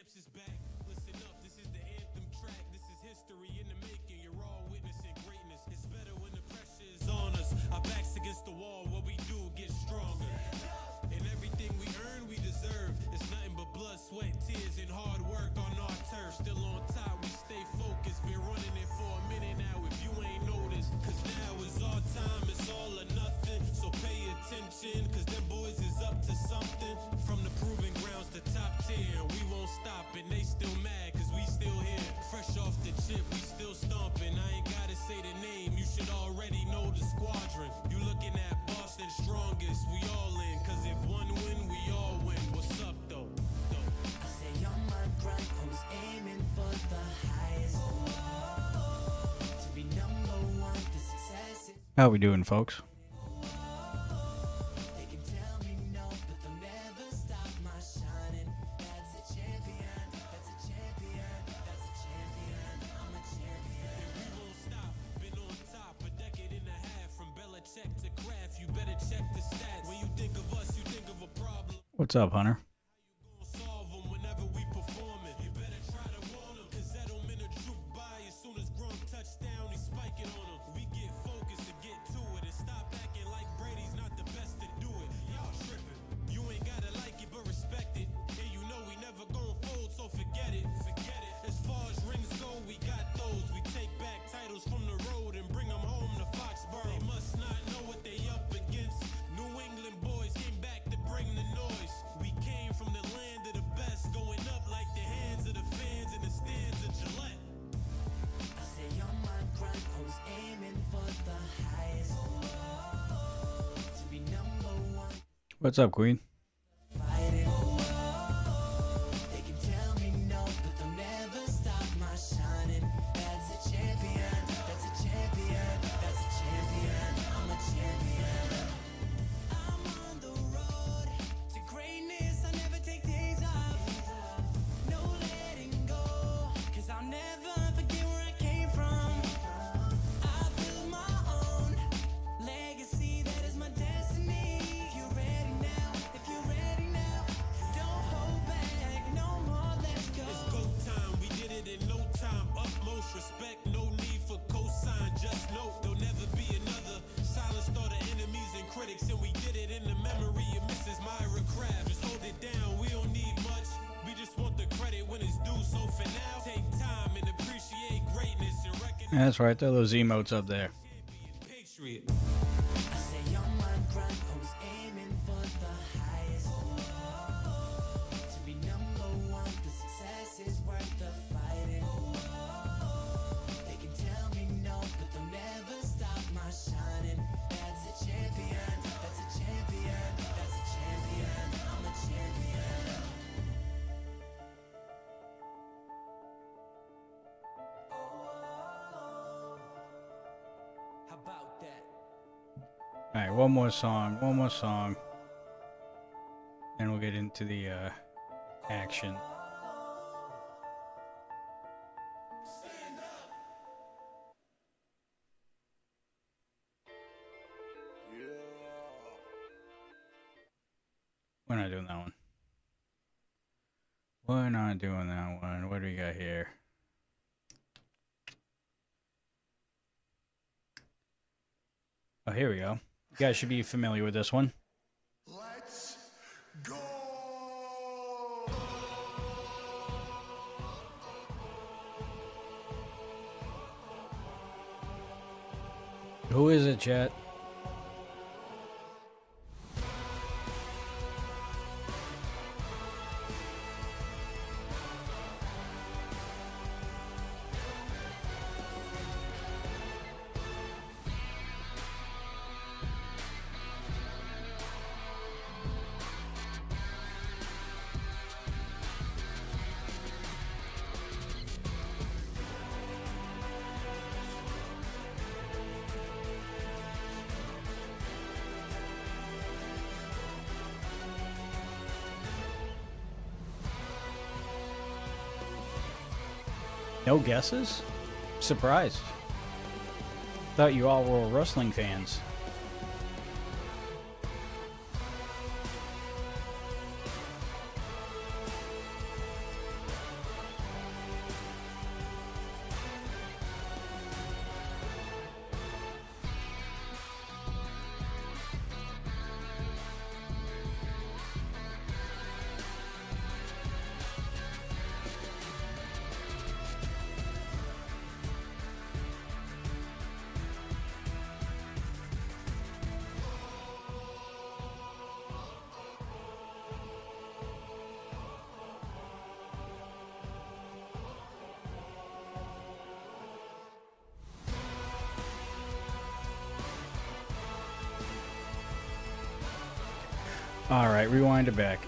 champs is back. Listen up, this is the anthem track. This is history in the making. You're all witnessing greatness. It's better when the pressure is on us. Our backs against the wall. What we do gets stronger. And everything we earn, we deserve. It's nothing but blood, sweat, tears, and hard work on our turf. Still on top, we stay focused. Been running it for a minute now. If you ain't noticed, cause now it's our time. It's all or nothing. So pay attention, cause them boys is up to something. From the proving grounds to top 10, we won't stop, and they still mad cause we still here. Fresh off the chip, we still stomping. I ain't gotta say the name, you should already know the squadron. You looking at Boston strongest, we all in. Cause if one win, we all win. What's up though? I stay on my grind, always aiming for the highest. To be number one, the success is. How we doing, folks? They can tell me no, but they'll never stop my shining. That's a champion, that's a champion, that's a champion. I'm a champion. We won't stop, been on top a decade and a half. From Belichick to Kraft, you better check the stats. When you think of us, you think of a problem. What's up, Hunter? Solve them whenever we perform it. You better try to warn them, cause Edelman will juke by. As soon as Gronk touchdown, he's spiking on them. We get focused and get to it, and stop acting like Brady's not the best to do it. Y'all tripping. You ain't gotta like it, but respect it. And you know we never gon' fold, so forget it. Forget it. As far as rings go, we got those. We take back titles from the road and bring them home to Foxborough. They must not know what they up against. New England boys came back to bring the noise. We came from the land of the best, going up like the hands of the fans in the stands of Gillette. I stay on my grind, always aiming for the highest. To be number one, What's up, Queen? fighting. They can tell me no, but they'll never stop my shining. That's a champion, that's a champion, that's a champion. I'm a champion. I'm on the road to greatness. I never take days off. No letting go, cause I'll never forget where I came from. I built my own legacy, that is my destiny. If you're ready now, if you're ready now, don't hold back no more, let's go. It's go time, we did it in no time. Utmost respect, no need for cosign. Just know there'll never be another. Silence all the enemies and critics, and we did it in the memory of Mrs. Myra Craft. Just hold it down, we don't need much. We just want the credit when it's due. So for now, take time and appreciate greatness and recognize That's right, there are those emotes up there. Patriot. I stay on my grind, always aiming for the highest. To be number one, the success is worth the fighting. They can tell me no, but they'll never stop my shining. That's a champion, that's a champion, that's a champion. I'm a champion. How about that? Alright, one more song. Then we'll get into the action. We're not doing that one. We're not doing that one. What do we got here? Oh, here we go. You guys should be familiar with this one. Let's go! Who is it, chat? No guesses? Surprised. Thought you all were wrestling fans. Alright, rewind it back.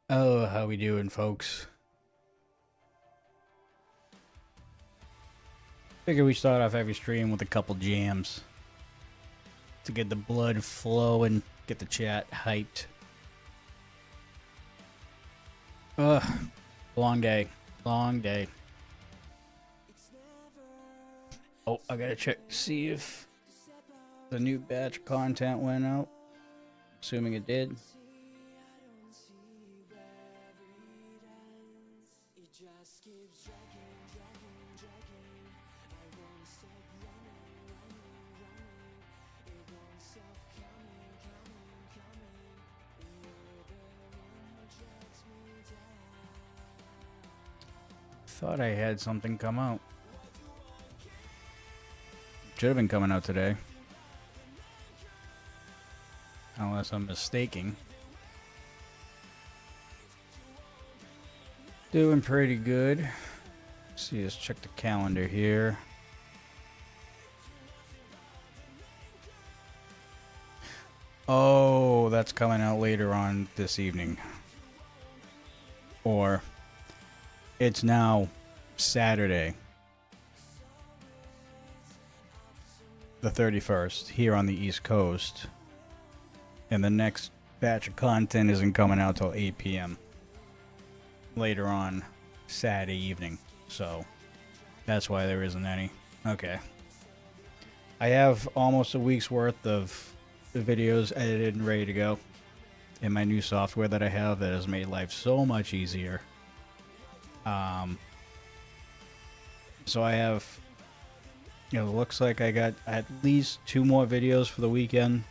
Oh, how we doing, folks? Figure we start off every stream with a couple jams to get the blood flowing, get the chat hyped. Ugh, long day, long day. Oh, I gotta check to see if the new batch of content went out. Assuming it did. Thought I had something come out. Should have been coming out today. Unless I'm mistaken. Doing pretty good. Let's see, let's check the calendar here. Oh, that's coming out later on this evening. Or it's now Saturday, the 31st, here on the East Coast. And the next batch of content isn't coming out till 8 p.m. later on Saturday evening. So that's why there isn't any. Okay. I have almost a week's worth of the videos edited and ready to go in my new software that I have that has made life so much easier. So I have, you know, it looks like I got at least 2 more videos for the weekend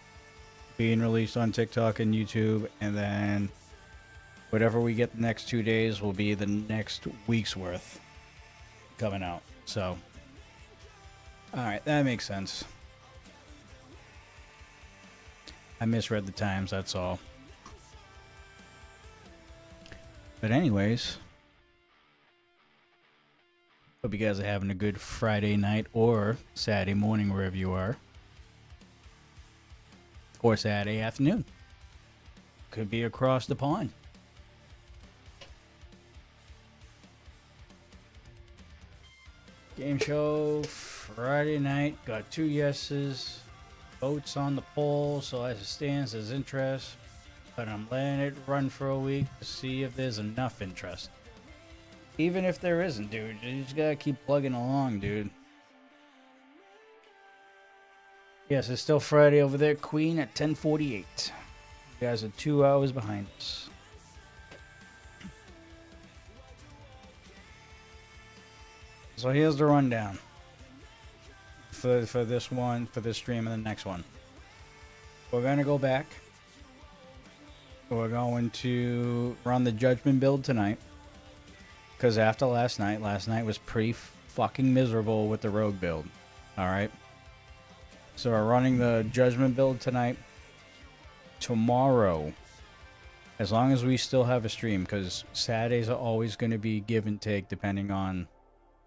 being released on TikTok and YouTube, and then whatever we get the next 2 days will be the next week's worth coming out. So, alright, that makes sense. I misread the times, that's all. But anyways, hope you guys are having a good Friday night or Saturday morning wherever you are. Or Saturday afternoon. Could be across the pond. Game show Friday night. Got 2 yeses. Votes on the poll, so as it stands, there's interest. But I'm letting it run for a week to see if there's enough interest. Even if there isn't, dude, you just gotta keep plugging along, dude. Yes, it's still Friday over there, Queen, at 10:48. You guys are 2 hours behind us. So here's the rundown for this one, for this stream and the next one. We're gonna go back. We're going to run the Judgment build tonight. Because after last night was pretty fucking miserable with the Rogue build. Alright? So we're running the Judgment build tonight. Tomorrow, as long as we still have a stream, because Saturdays are always going to be give and take depending on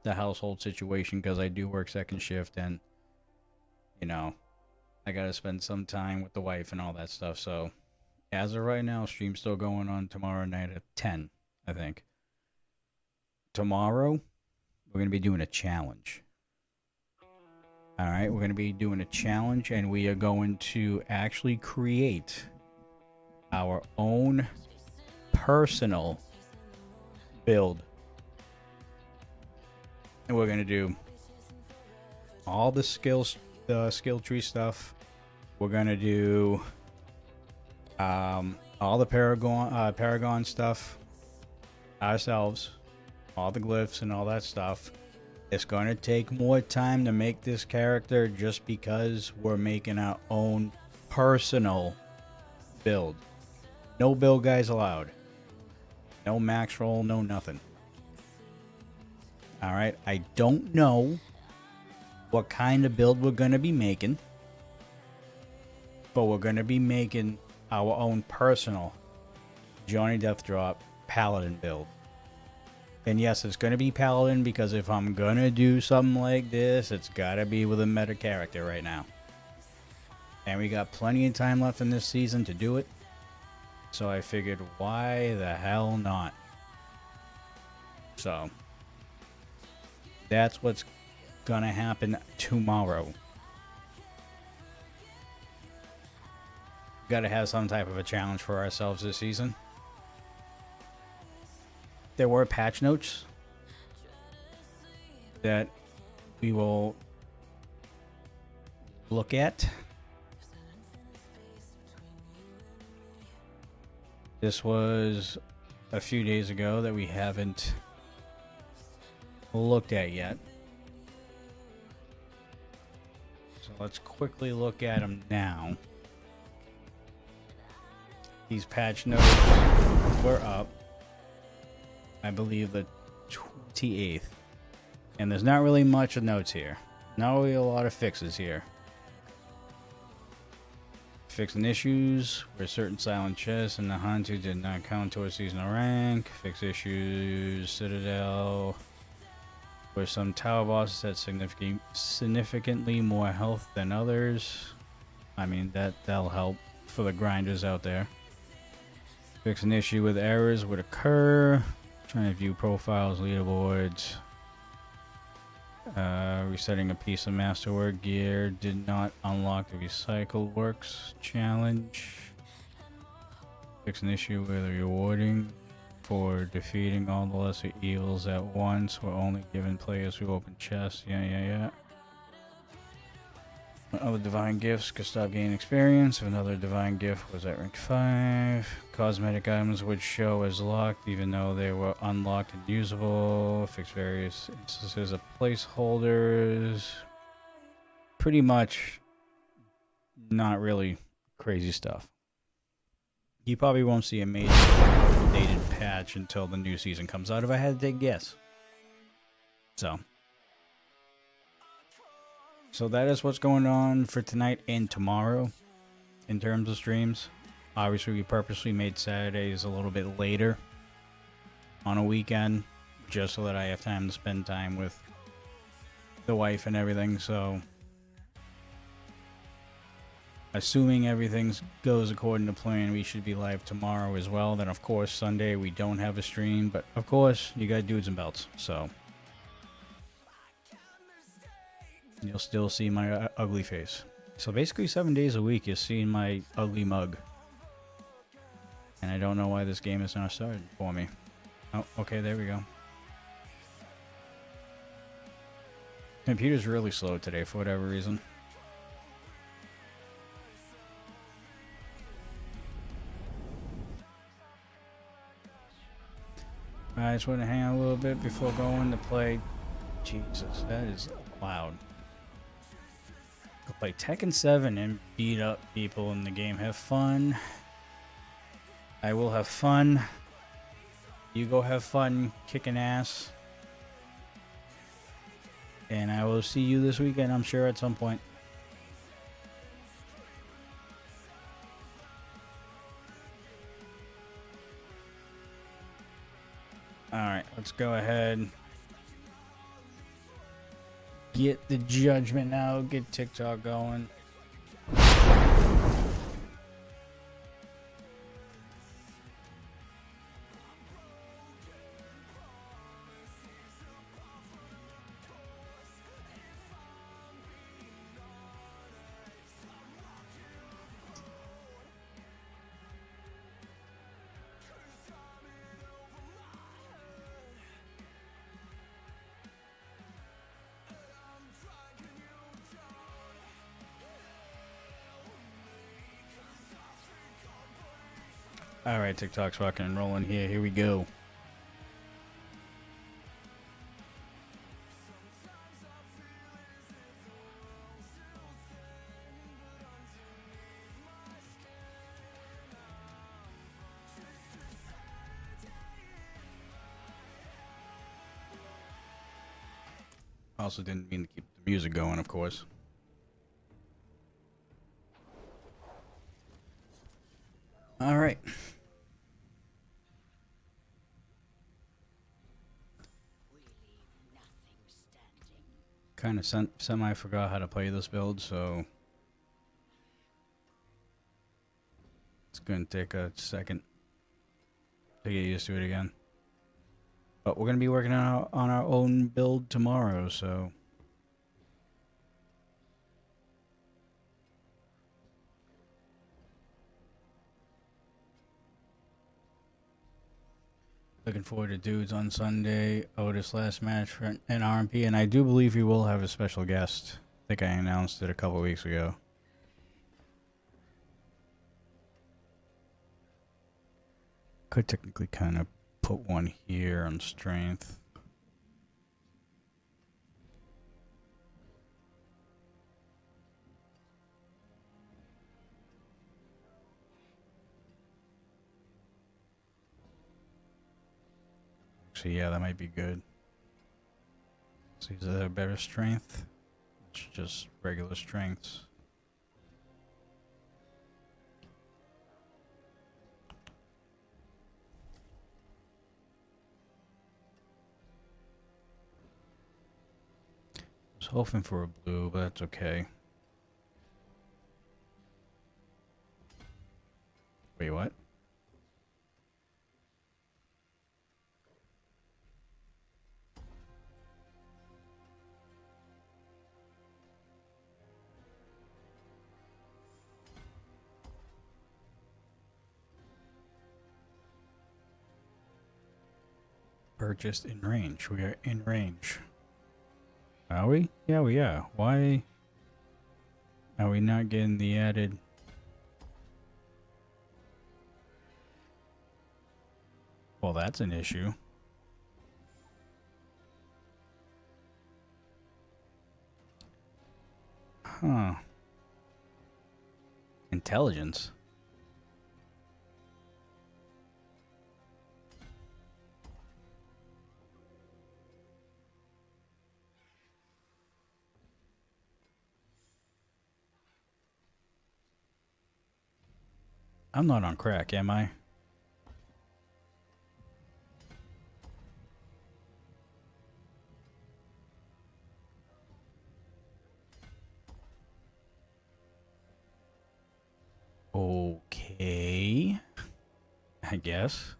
the household situation, because I do work second shift and, you know, I got to spend some time with the wife and all that stuff. So as of right now, stream's still going on tomorrow night at 10, I think. Tomorrow, we're going to be doing a challenge. Alright, we're going to be doing a challenge, and we are going to actually create our own personal build. And we're going to do all the skill tree stuff. We're going to do all the Paragon stuff ourselves. All the glyphs and all that stuff. It's going to take more time to make this character just because we're making our own personal build. No build guys allowed. No max roll, no nothing. Alright, I don't know what kind of build we're going to be making. But we're going to be making our own personal Johnny Death Drop Paladin build. And yes, it's going to be Paladin, because if I'm going to do something like this, it's got to be with a meta character right now. And we got plenty of time left in this season to do it. So I figured, why the hell not? So that's what's going to happen tomorrow. Got to have some type of a challenge for ourselves this season. There were patch notes that we will look at. This was a few days ago that we haven't looked at yet. So let's quickly look at them now. These patch notes were up, I believe, the 28th. And there's not really much of notes here. Not really a lot of fixes here. Fixing issues where certain silent chests and the Hantu did not count towards seasonal rank. Fix issues, Citadel, where some tower bosses had significantly more health than others. I mean, that'll help for the grinders out there. Fix an issue with errors would occur. Trying to view profiles, leaderboards. Resetting a piece of masterwork gear did not unlock the recycled works challenge. Fix an issue with rewarding for defeating all the lesser evils at once. Were only given players who open chests. Yeah. Other divine gifts could stop gaining experience if another divine gift was at rank 5. Cosmetic items would show as locked even though they were unlocked and usable. Fix various instances of placeholders. Pretty much not really crazy stuff. You probably won't see a major updated patch until the new season comes out, if I had to take a guess. So that is what's going on for tonight and tomorrow in terms of streams. Obviously, we purposely made Saturdays a little bit later on a weekend, just so that I have time to spend time with the wife and everything. So, assuming everything goes according to plan, we should be live tomorrow as well. Then, of course, Sunday we don't have a stream, but of course, you got dudes and belts, so you'll still see my ugly face. So basically 7 days a week you're seeing my ugly mug. And I don't know why this game is not started for me. Oh, okay, there we go. Computer's really slow today for whatever reason. I just want to hang out a little bit before going to play. Jesus, that is loud. Go play Tekken 7 and beat up people in the game. Have fun. I will have fun. You go have fun kicking ass. And I will see you this weekend, I'm sure, at some point. Alright, let's go ahead. Get the judgment out, get TikTok going. Alright, TikTok's fucking and rolling here. Here we go. Also didn't mean to keep the music going, of course. Alright. kind of semi forgot how to play this build, so it's going to take a second to get used to it again. But we're going to be working on our own build tomorrow, so looking forward to Dudes on Sunday. Otis last match for an RMP, and I do believe we will have a special guest. I think I announced it a couple weeks ago. Could technically kind of put one here on strength. Actually, yeah, that might be good. So is that a better strength? It's just regular strengths. I was hoping for a blue, but that's okay. Wait, what? Purchased in range. We are in range. Are we? Yeah, we are. Why are we not getting the added? Well, that's an issue. Huh. Intelligence. I'm not on crack, am I? Okay. I guess.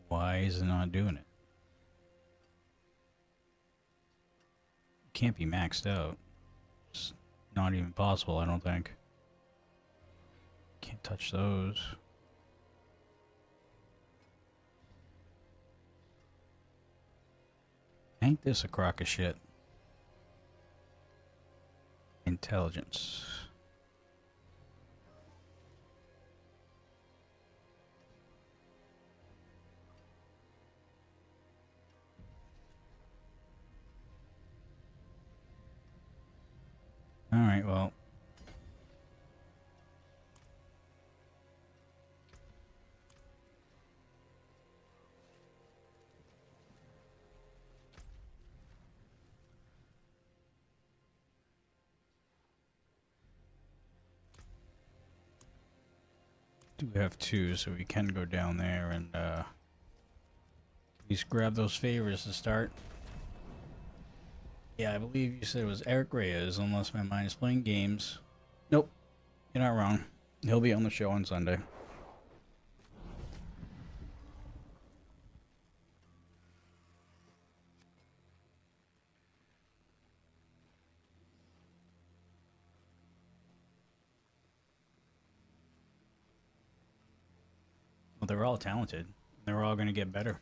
Why is it not doing it? Can't be maxed out. It's not even possible, I don't think. Can't touch those. Ain't this a crock of shit? Intelligence. Alright, well. Do have two, so we can go down there and at least grab those favors to start. Yeah, I believe you said it was Eric Reyes, unless my mind is playing games. Nope, you're not wrong. He'll be on the show on Sunday. Well, they're all talented. They're all going to get better.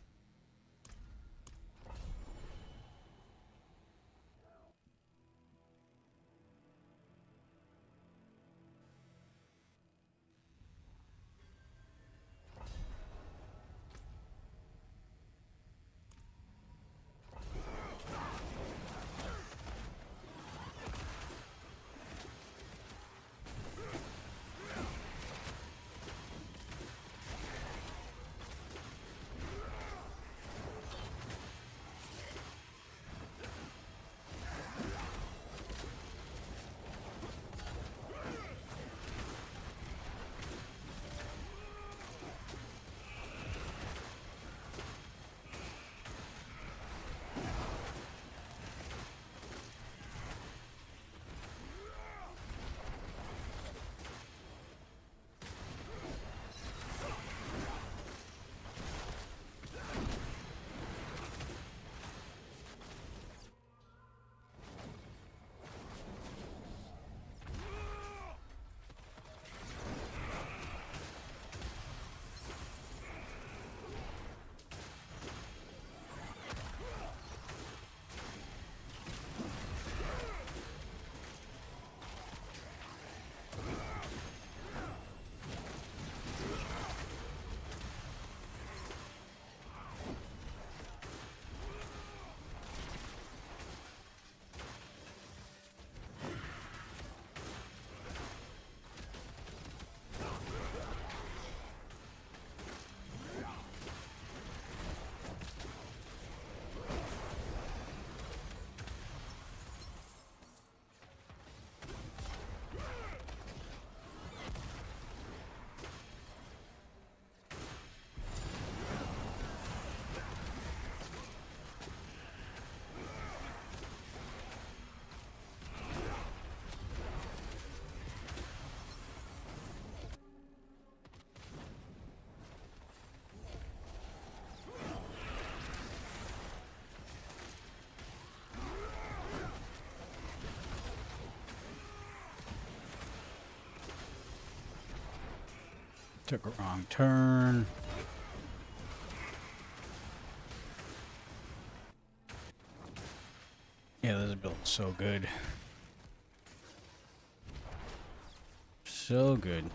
Took a wrong turn. Yeah, this build's so good. So good.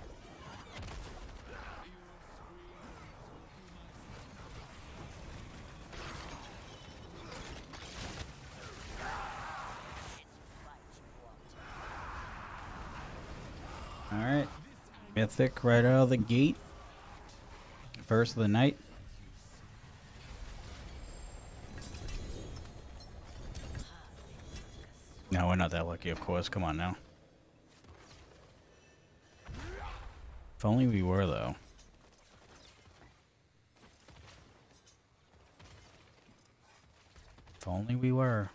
Alright. Mythic right out of the gate. First of the night. No, we're not that lucky, of course. Come on now. If only we were, though. If only we were.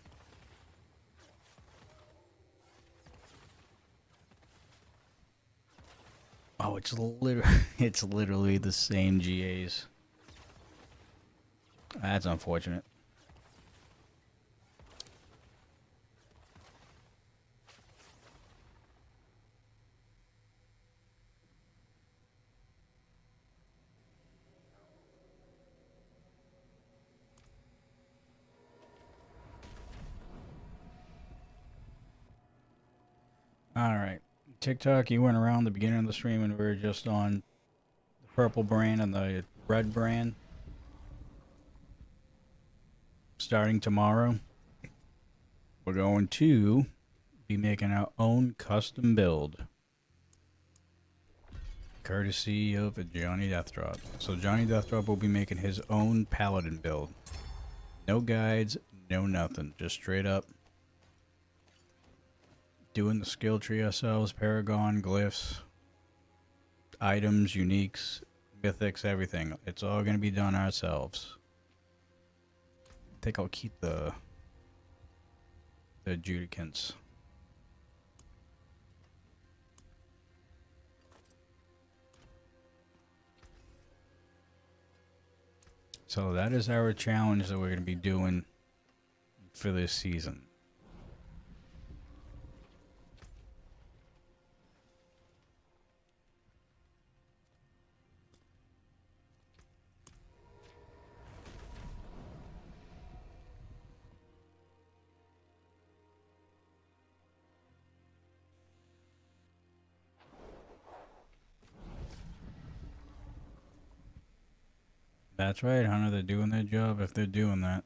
Oh, it's literally the same GAs. That's unfortunate. Alright. TikTok, you went around the beginning of the stream and we were just on the purple brand and the red brand. Starting tomorrow, we're going to be making our own custom build. Courtesy of Johnny Deathdrop. So Johnny Deathdrop will be making his own Paladin build. No guides, no nothing. Just straight up doing the skill tree ourselves, Paragon, glyphs, items, uniques, mythics, everything. It's all going to be done ourselves. I think I'll keep the adjudicants. So that is our challenge that we're going to be doing for this season. That's right, Hunter. They're doing their job if they're doing that.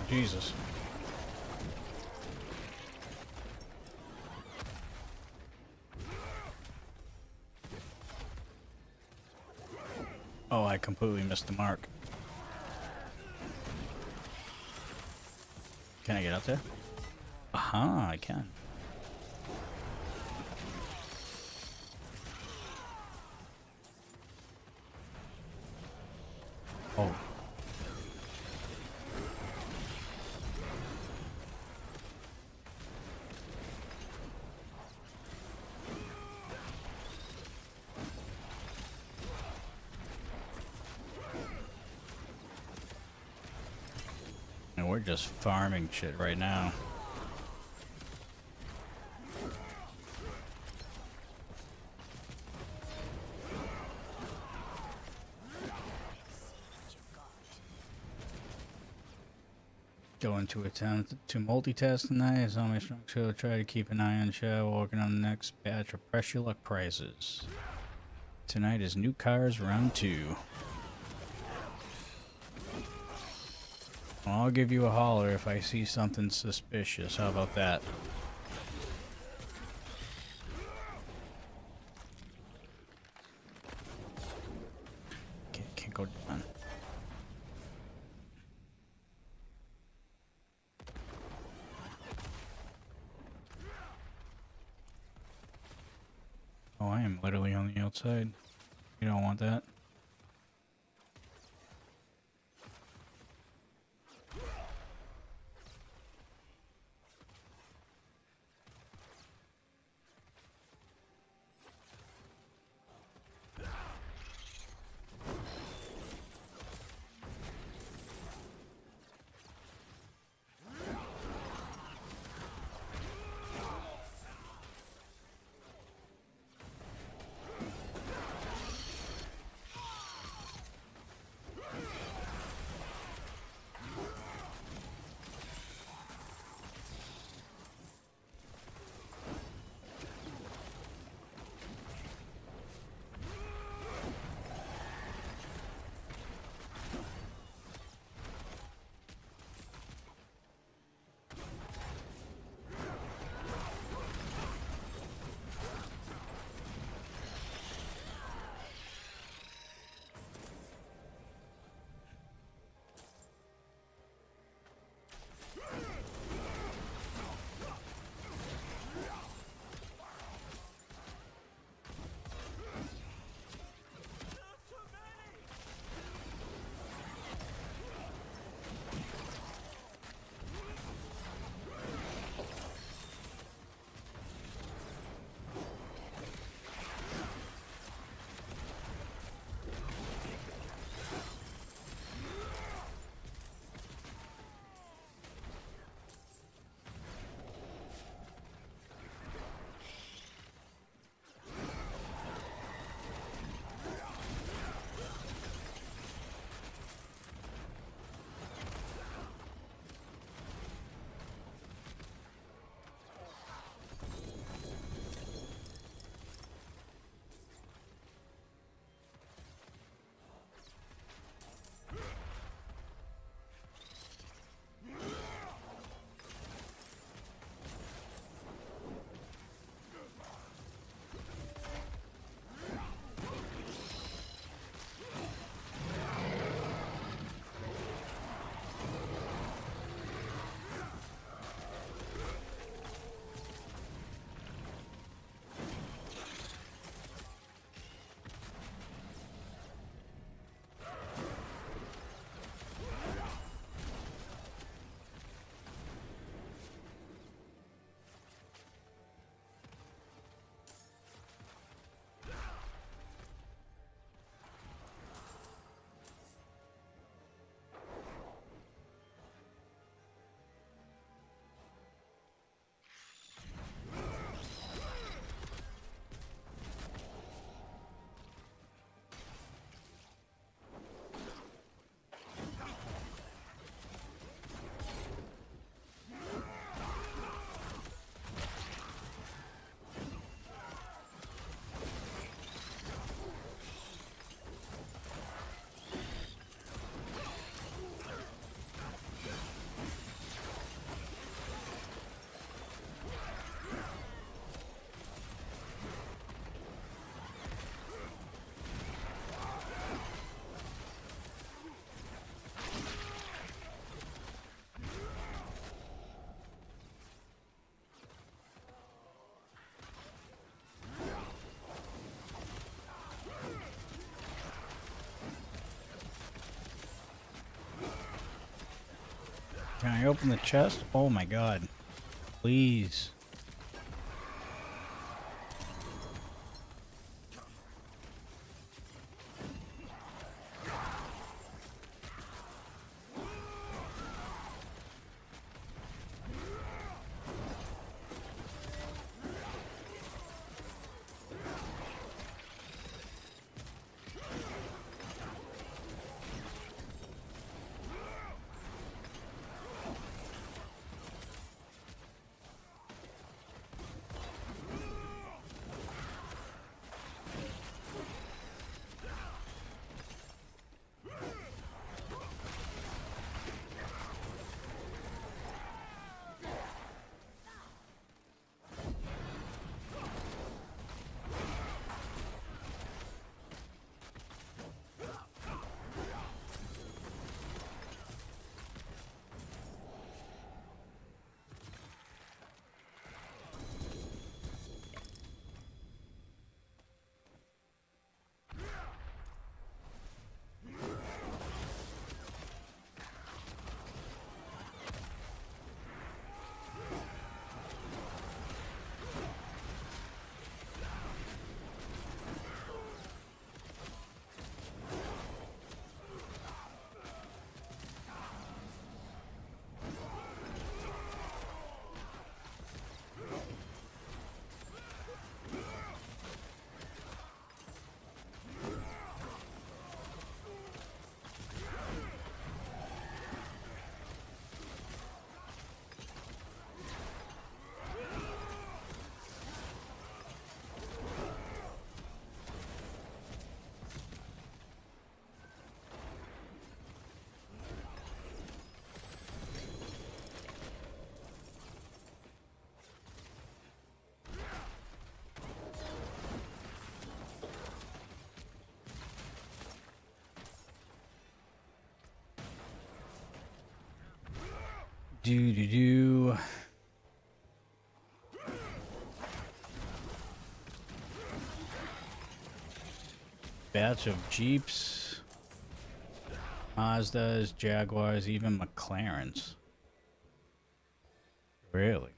Jesus. Oh, I completely missed the mark. Can I get up there? Aha, I can. Oh. And we're just farming shit right now. Going to attempt to multitask tonight is on my strong show. Try to keep an eye on the show. Working on the next batch of pressure luck prizes. Tonight is new cars round 2. I'll give you a holler if I see something suspicious. How about that? Okay, can't go down. Oh, I am literally on the outside. You don't want that. Can I open the chest? Oh my god. Please. Do. Batch of Jeeps, Mazdas, Jaguars, even McLarens. Really?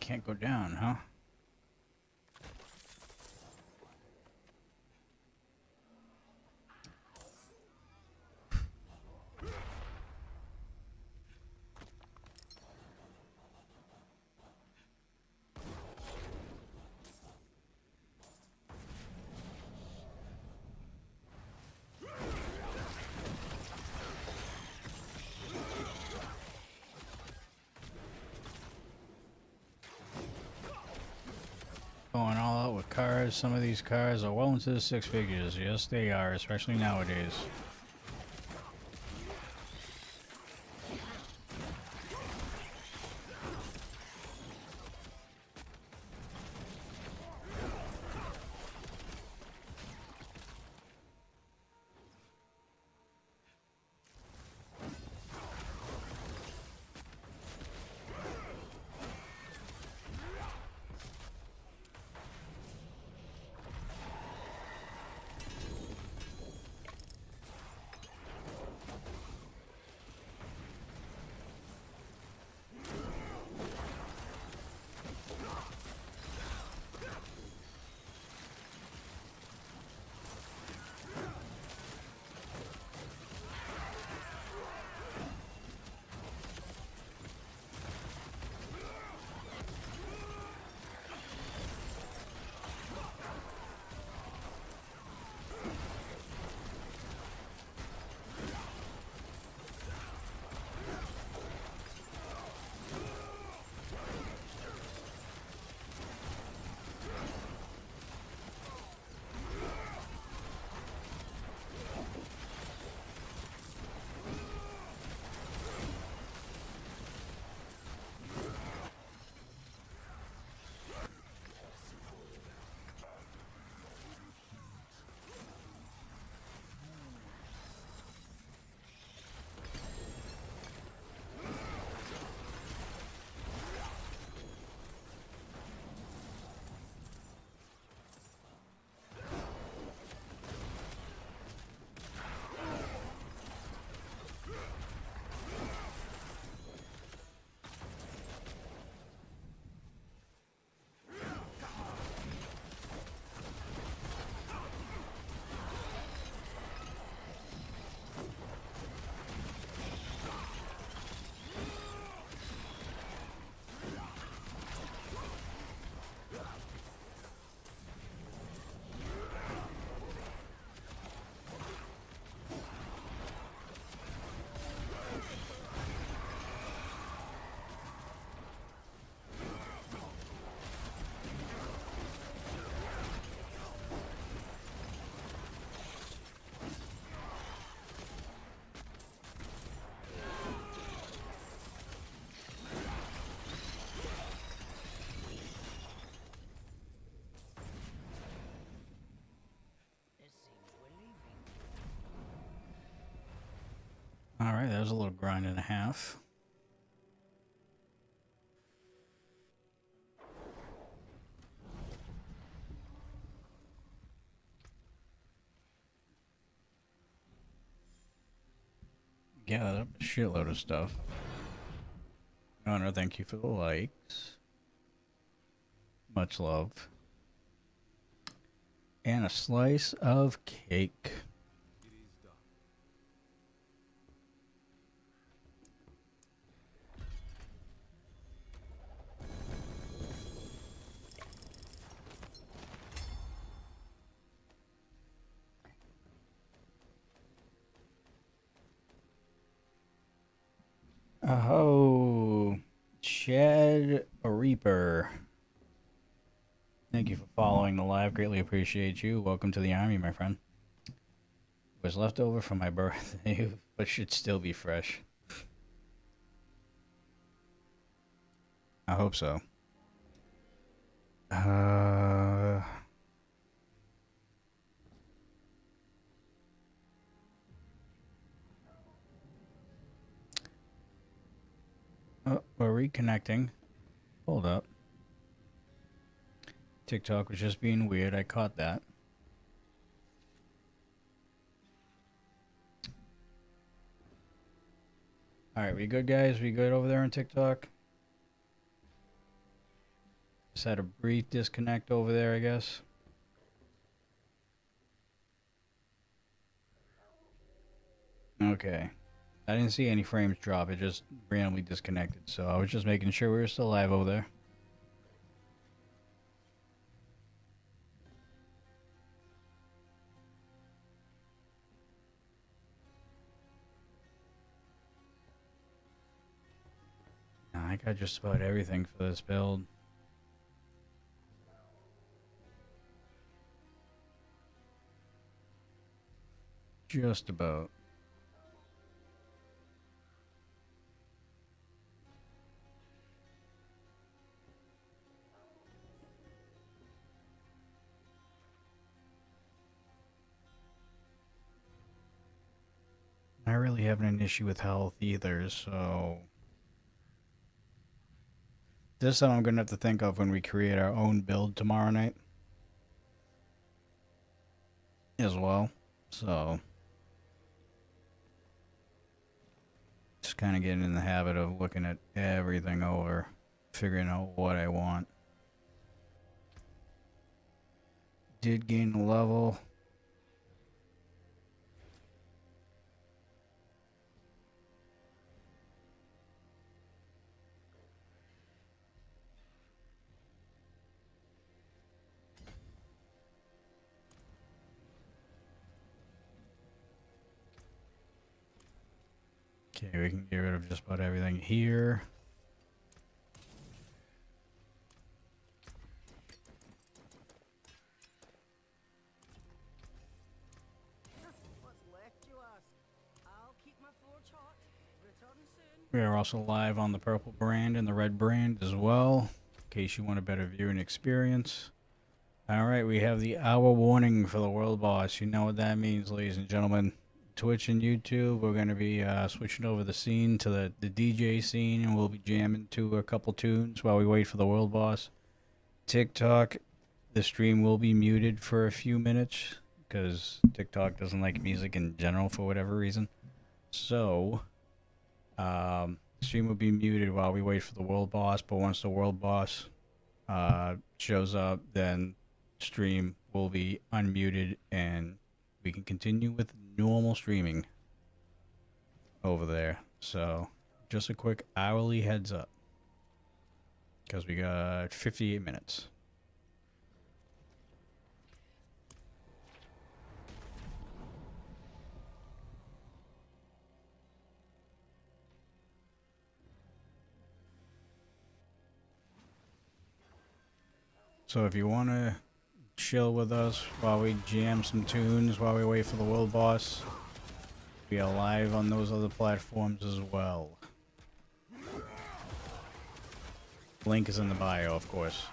can't go down, huh? Going all out with cars. Some of these cars are well into the six figures. Yes, they are, especially nowadays. Alright, that was a little grind and a half. Gathered up a shitload of stuff. Honor, thank you for the likes. Much love. And a slice of cake. Oh, Chad Reaper. Thank you for following the live. Greatly appreciate you. Welcome to the army, my friend. Was left over from my birthday, but should still be fresh. I hope so. Oh, we're reconnecting. Hold up. TikTok was just being weird. I caught that. Alright, we good, guys? We good over there on TikTok? Just had a brief disconnect over there, I guess. Okay. I didn't see any frames drop. It just randomly disconnected. So I was just making sure we were still live over there. I got just about everything for this build. Just about. Not really having an issue with health either, so this is what I'm gonna have to think of when we create our own build tomorrow night as well. So just kind of getting in the habit of looking at everything over, figuring out what I want. Did gain a level. Okay, we can get rid of just about everything here. We are also live on the purple brand and the red brand as well, in case you want a better viewing experience. Alright, we have the hour warning for the world boss. You know what that means, ladies and gentlemen. Twitch and YouTube, we're going to be switching over the scene to the DJ scene, and we'll be jamming to a couple tunes while we wait for the world boss. TikTok, the stream will be muted for a few minutes, because TikTok doesn't like music in general for whatever reason. So, stream will be muted while we wait for the world boss, but once the world boss shows up, then stream will be unmuted and we can continue with normal streaming over there. So just a quick hourly heads up, because we got 58 minutes. So if you want to chill with us while we jam some tunes, while we wait for the world boss, we are live on those other platforms as well. Link is in the bio, of course.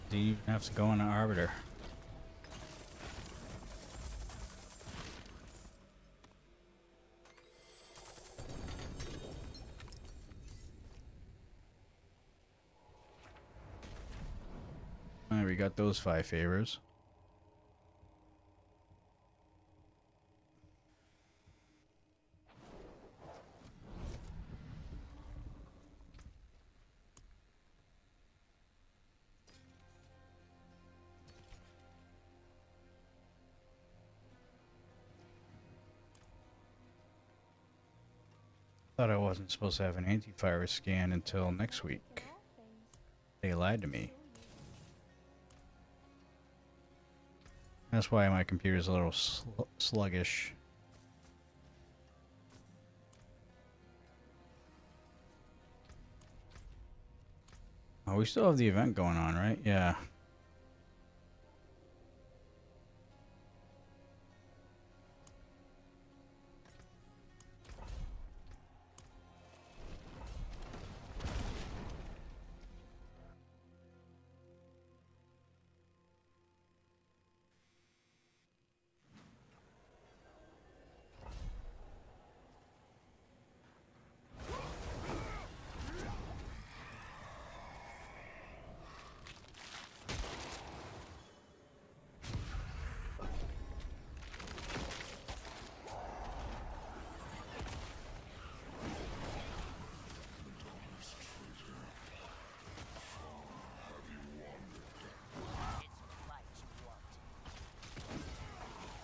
Do you even have to go on an arbiter? Alright, we got those 5 favors. Thought I wasn't supposed to have an antivirus scan until next week. They lied to me. That's why my computer's a little sluggish. Oh, we still have the event going on, right? Yeah.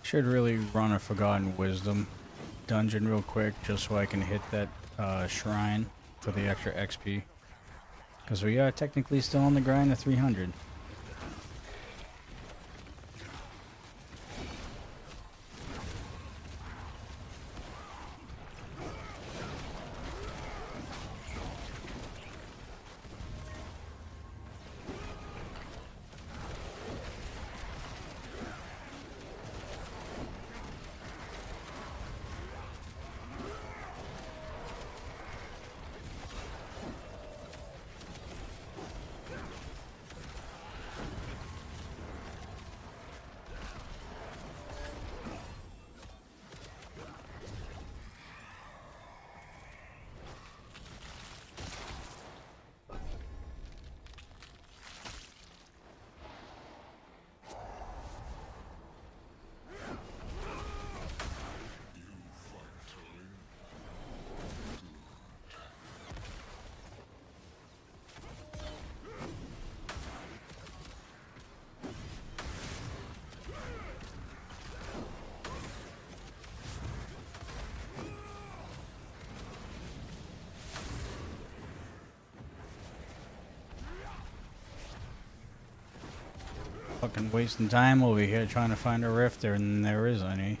Should really run a Forgotten Wisdom dungeon real quick just so I can hit that shrine for the extra XP. Because we are technically still on the grind of 300. Fucking wasting time over here trying to find a rift there, and there is any.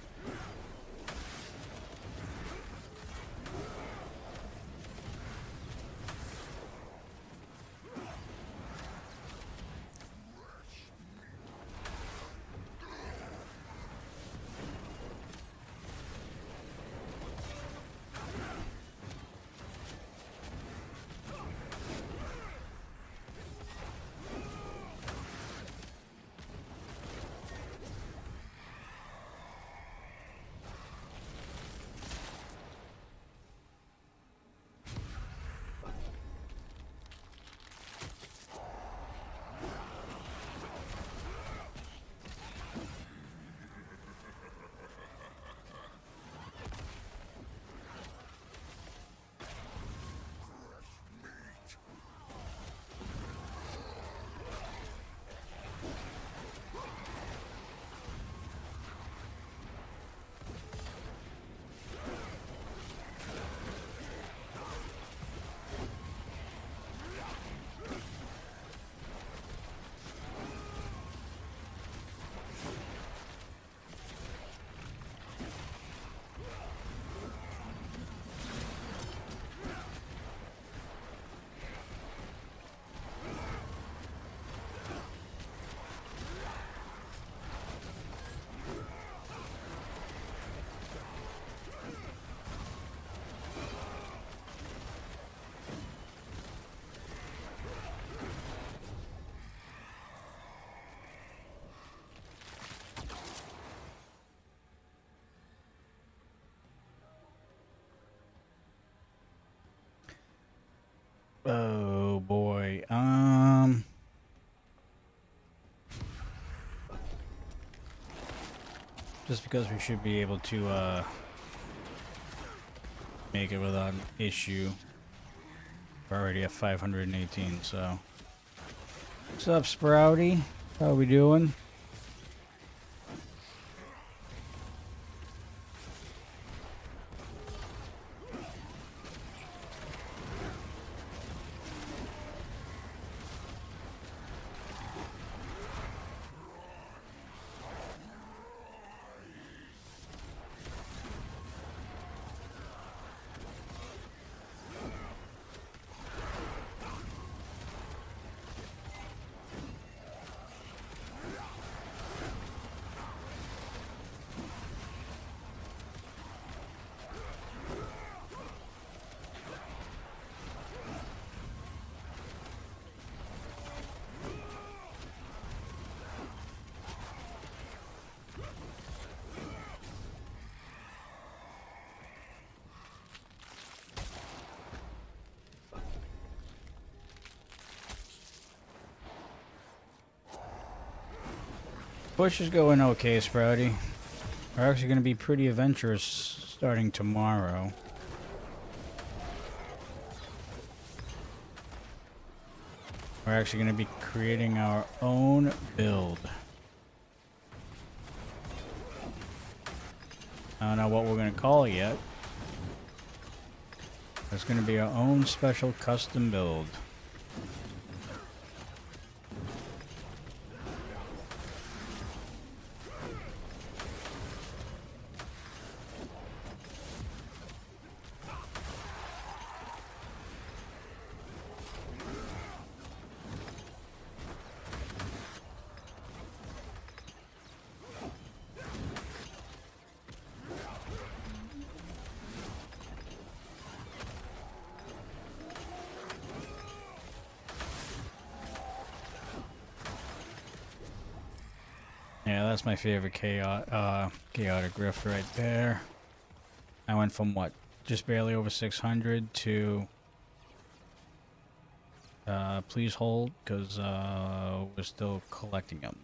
Oh boy. Just because we should be able to make it without an issue. We're already at 518, so. What's up, Sprouty? How we doing? Push is going okay, Sprouty. We're actually going to be pretty adventurous starting tomorrow. We're actually going to be creating our own build. I don't know what we're going to call it yet. It's going to be our own special custom build. Yeah, that's my favorite chaotic rift right there. I went from what, just barely over 600 to please hold, because we're still collecting them.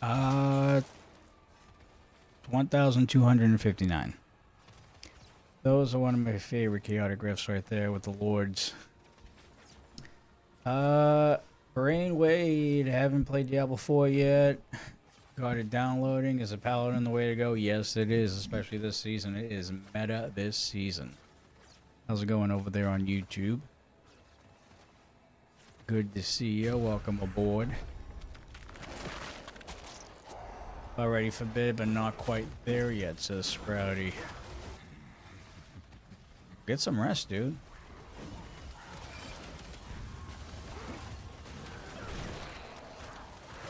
Uh, 1,259. Those are one of my favorite chaotic rifts right there with the lords. Brain Wade, haven't played Diablo 4 yet. Got it downloading. Is a Paladin the way to go? Yes, it is, especially this season. It is meta this season. How's it going over there on YouTube? Good to see you. Welcome aboard. Already for bed, but not quite there yet, says Sprouty. Get some rest, dude.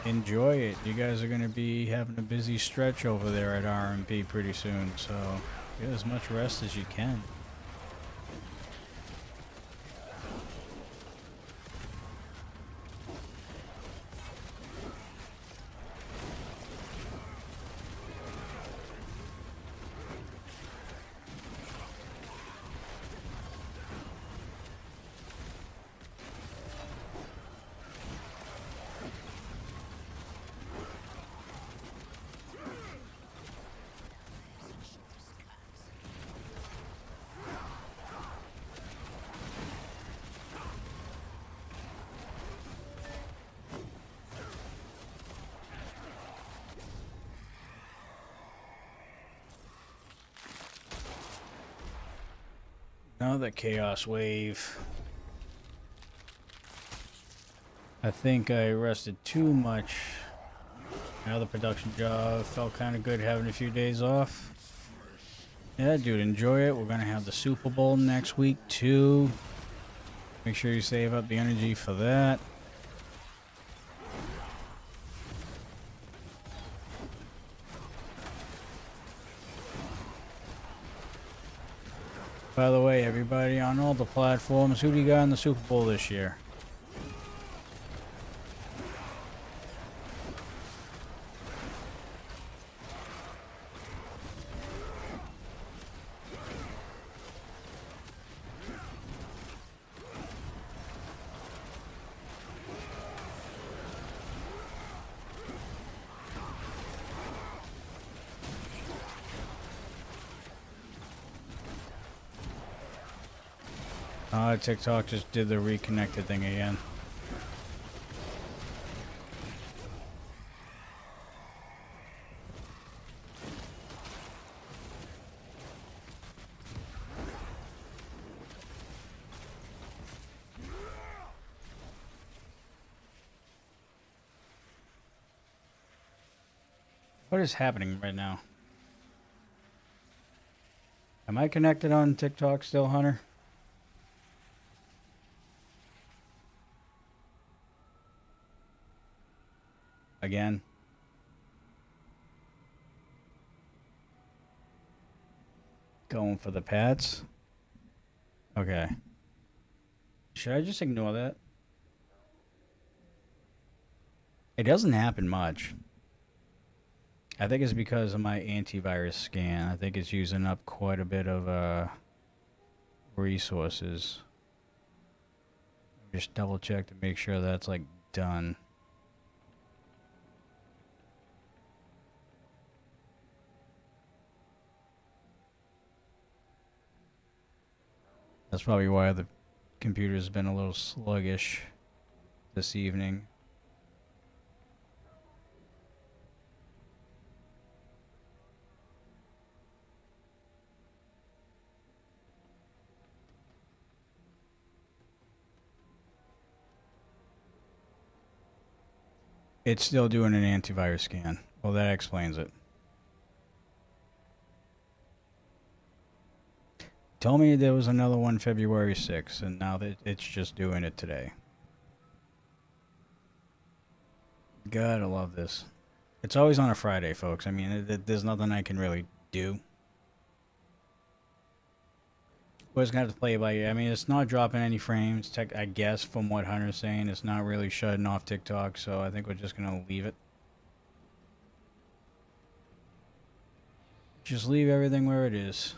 Enjoy it. You guys are going to be having a busy stretch over there at RMP pretty soon, so get as much rest as you can. Another chaos wave. I think I rested too much. Another production job. Felt kind of good having a few days off. Yeah, dude, enjoy it. We're going to have the Super Bowl next week, too. Make sure you save up the energy for that. By the way, everybody on all the platforms, who do you got in the Super Bowl this year? TikTok just did the reconnected thing again. What is happening right now? Am I connected on TikTok still, Hunter? Again. Going for the Pats. Okay. Should I just ignore that? It doesn't happen much. I think it's because of my antivirus scan. I think it's using up quite a bit of resources. Just double check to make sure that's like done. That's probably why the computer's been a little sluggish this evening. It's still doing an antivirus scan. Well, that explains it. Told me there was another one February 6th, and now that it's just doing it today. God, I love this. It's always on a Friday, folks. I mean, there's nothing I can really do. We're just gonna have to play it by ear. I mean, it's not dropping any frames. I guess from what Hunter's saying, it's not really shutting off TikTok. So I think we're just gonna leave it. Just leave everything where it is.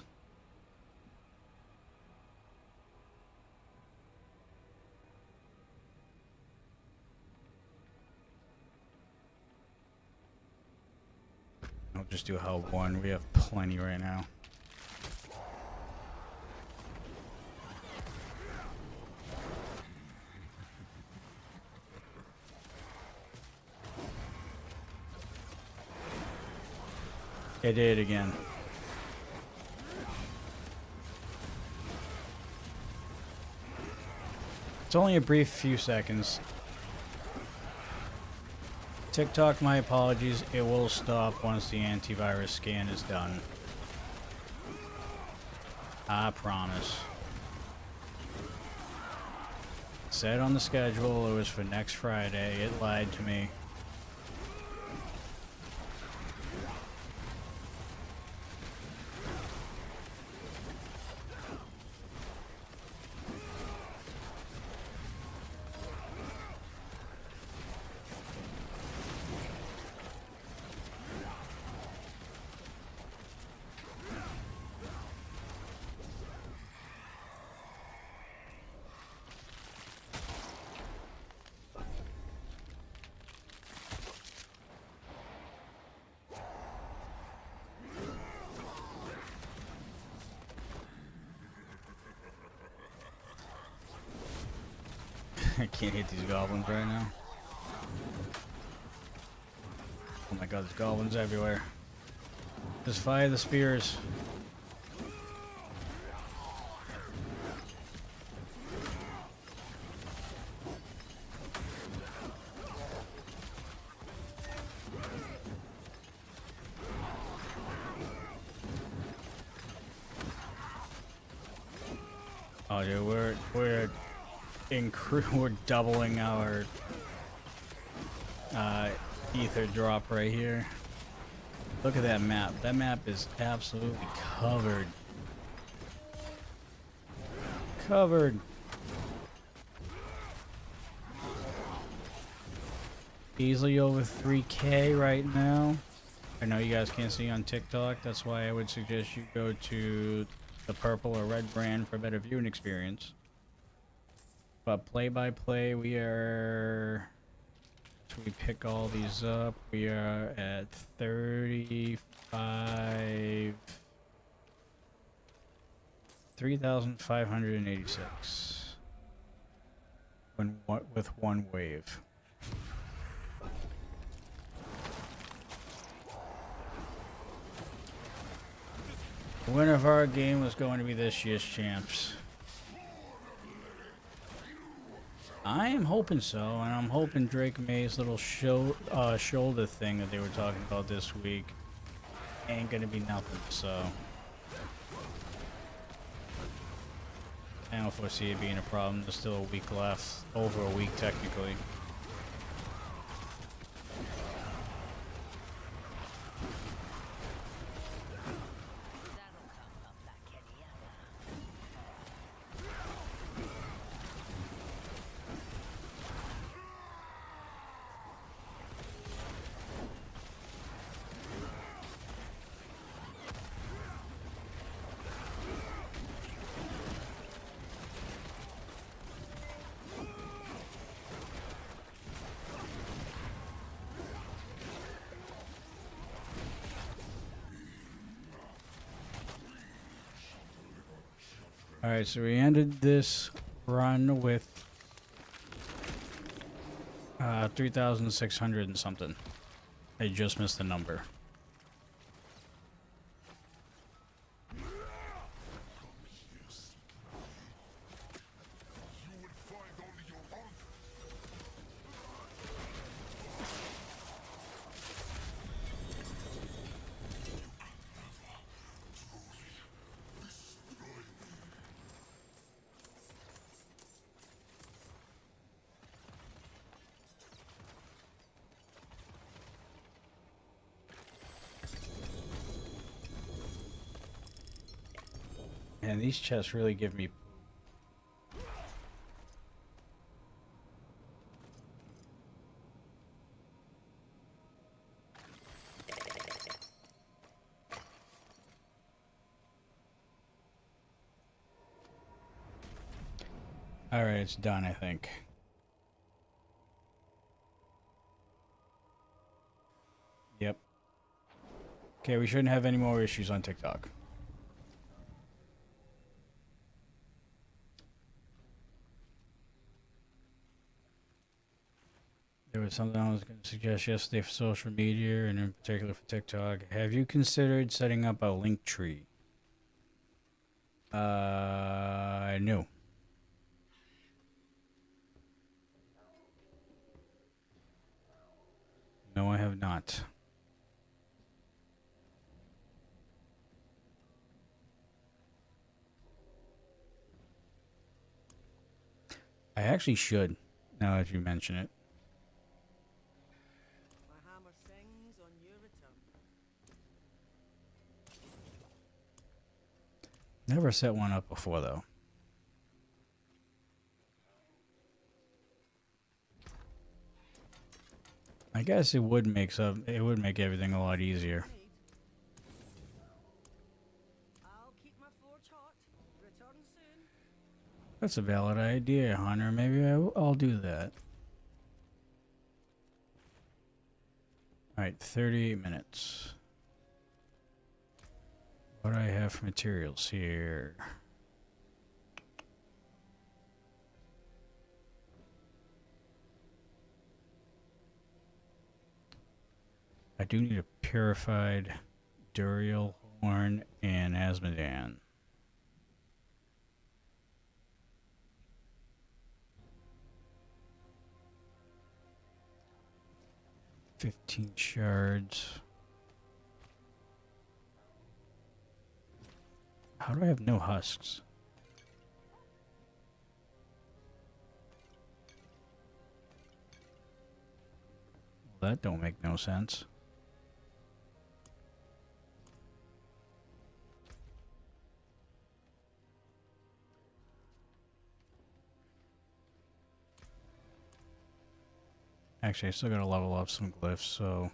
I'll just do help 1. We have plenty right now. It did again. It's only a brief few seconds. TikTok, my apologies. It will stop once the antivirus scan is done. I promise. Said on the schedule it was for next Friday. It lied to me. I can't hit these goblins right now. Oh my god, there's goblins everywhere. Just fire the spears. Oh dude, we're doubling our ether drop right here. Look at that map. That map is absolutely covered. Covered. Easily over 3K right now. I know you guys can't see on TikTok. That's why I would suggest you go to the purple or red brand for a better viewing experience. But play by play, we are. So we pick all these up. We are at 35. 3,586. With one wave. The winner of our game was going to be this year's champs. I am hoping so, and I'm hoping Drake May's little shoulder thing that they were talking about this week ain't gonna be nothing, so I don't foresee it being a problem. There's still a week left, over a week technically. Alright, so we ended this run with 3,600 and something. I just missed the number. Man, these chests really give me. Alright, it's done, I think. Yep. Okay, we shouldn't have any more issues on TikTok. There was something I was going to suggest yesterday for social media, and in particular for TikTok. Have you considered setting up a link tree? No. No, I have not. I actually should, now that you mention it. My hammer sings on your return. Never set one up before, though. I guess it would make everything a lot easier. I'll keep my forge hot. Return soon. That's a valid idea, Hunter. Maybe I'll do that. Alright, 38 minutes. What do I have for materials here? I do need a purified Duriel horn and Asmodan. $15 shards. How do I have no husks? Well, that don't make no sense. Actually, I still gotta level up some glyphs, so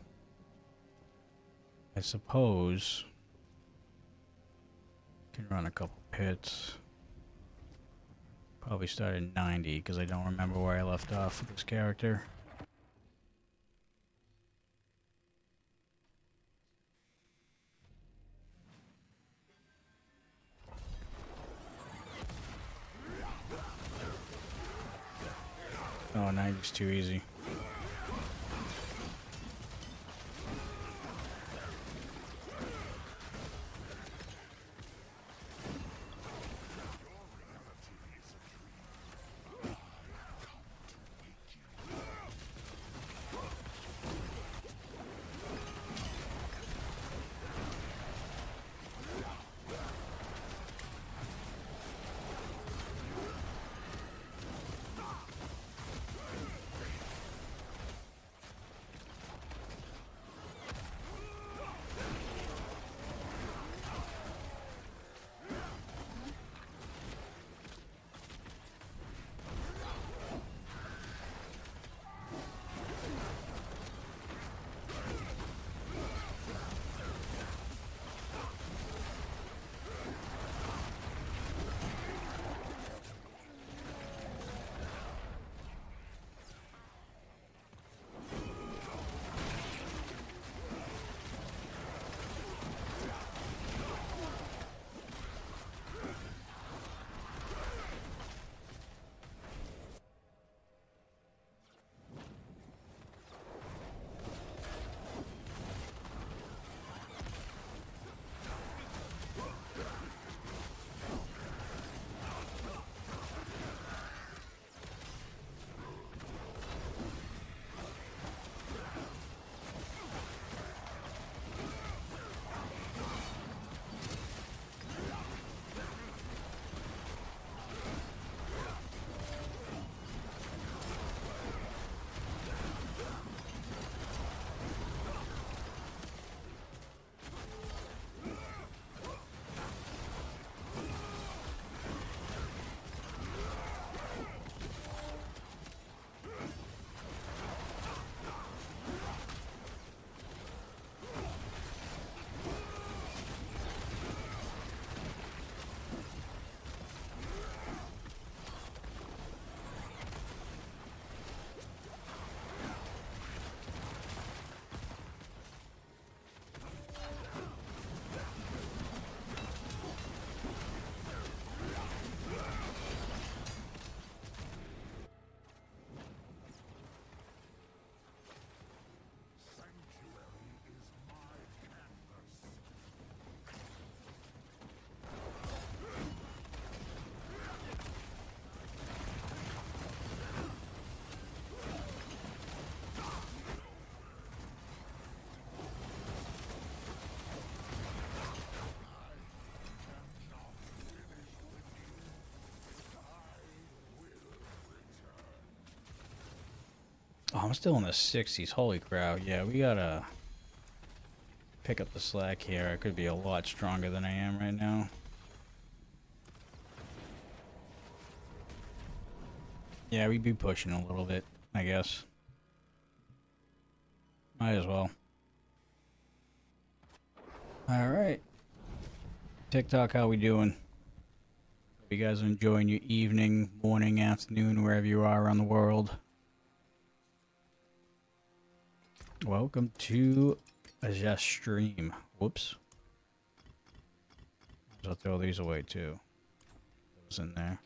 I suppose I can run a couple pits. Probably start at 90 because I don't remember where I left off with this character. Oh, 90's too easy. Oh, I'm still in the 60s. Holy crap. Yeah, we gotta pick up the slack here. I could be a lot stronger than I am right now. Yeah, we'd be pushing a little bit, I guess. Might as well. Alright. TikTok, how we doing? Hope you guys are enjoying your evening, morning, afternoon, wherever you are around the world. Welcome to a just stream. Whoops. I'll throw these away too. Those in there.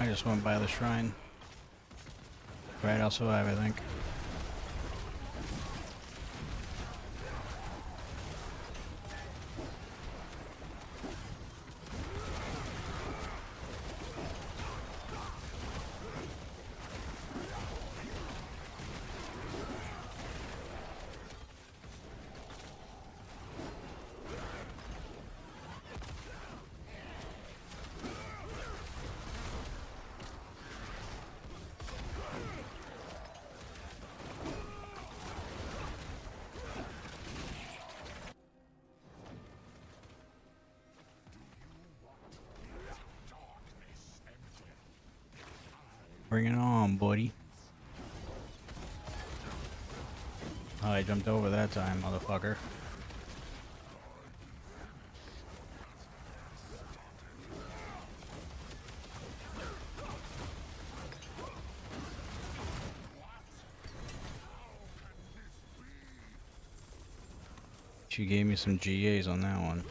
I just went by the shrine. Right, I'll survive, I think. Bring it on, buddy. Oh, I jumped over that time, motherfucker. She gave me some GAs on that one.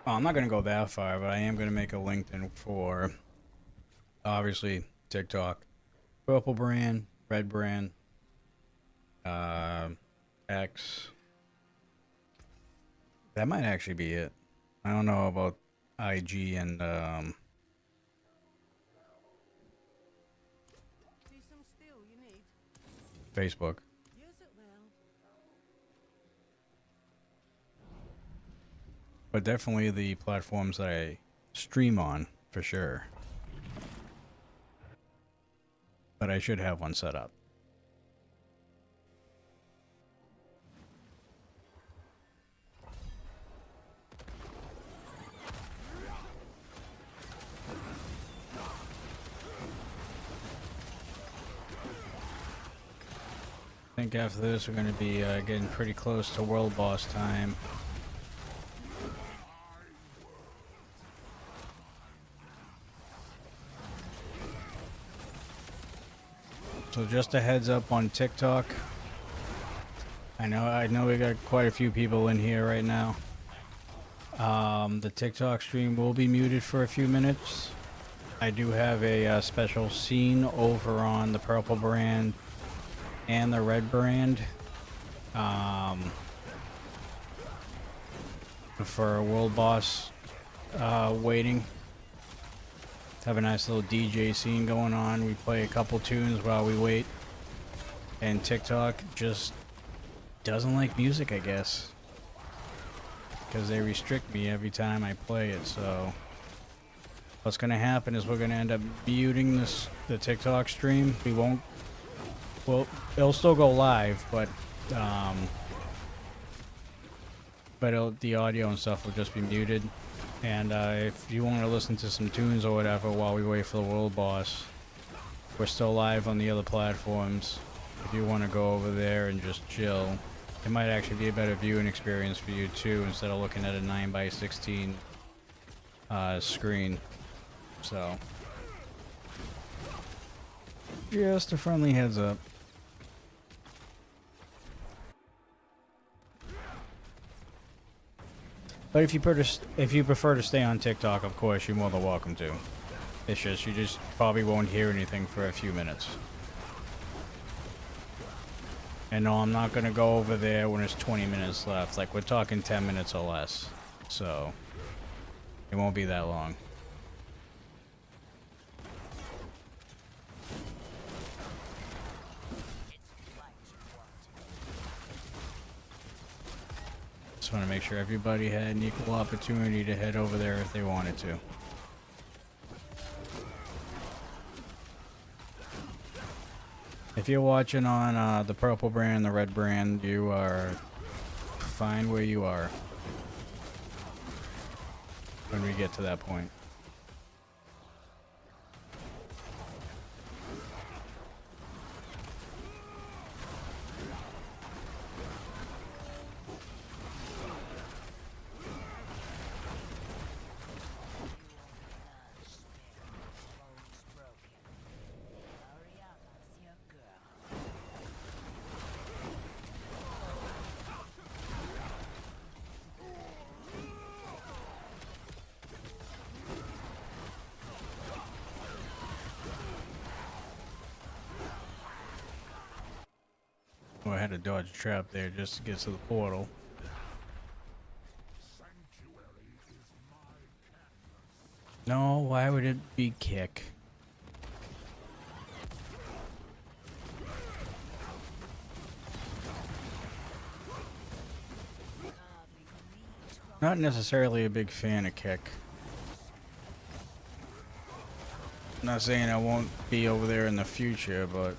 Oh, I'm not going to go that far, but I am going to make a LinkedIn for, obviously, TikTok. Purple brand, red brand, X. That might actually be it. I don't know about IG and, See some steel you need. Facebook. Use it well. But definitely the platforms that I stream on, for sure. But I should have one set up. think after this we're going to be getting pretty close to world boss time. So just a heads up on TikTok. I know we got quite a few people in here right now. The TikTok stream will be muted for a few minutes. I do have a special scene over on the purple brand and the red brand for a world boss waiting. Have a nice little DJ scene going on. We play a couple tunes while we wait. And TikTok just doesn't like music, I guess. Because they restrict me every time I play it, so... What's going to happen is we're going to end up muting the TikTok stream. We won't... Well, it'll still go live, but... the audio and stuff will just be muted. And if you want to listen to some tunes or whatever while we wait for the world boss, we're still live on the other platforms. If you want to go over there and just chill, it might actually be a better viewing experience for you too, instead of looking at a 9x16 screen. So, just a friendly heads up. But if you prefer to stay on TikTok, of course, you're more than welcome to. It's just, you just probably won't hear anything for a few minutes. And no, I'm not going to go over there when there's 20 minutes left. Like, we're talking 10 minutes or less. So, it won't be that long. Just want to make sure everybody had an equal opportunity to head over there if they wanted to. If you're watching on the purple brand and the red brand, you are fine where you are when we get to that point. Oh, I had to dodge a trap there just to get to the portal. No, why would it be kick? Not necessarily a big fan of kick. Not saying I won't be over there in the future, but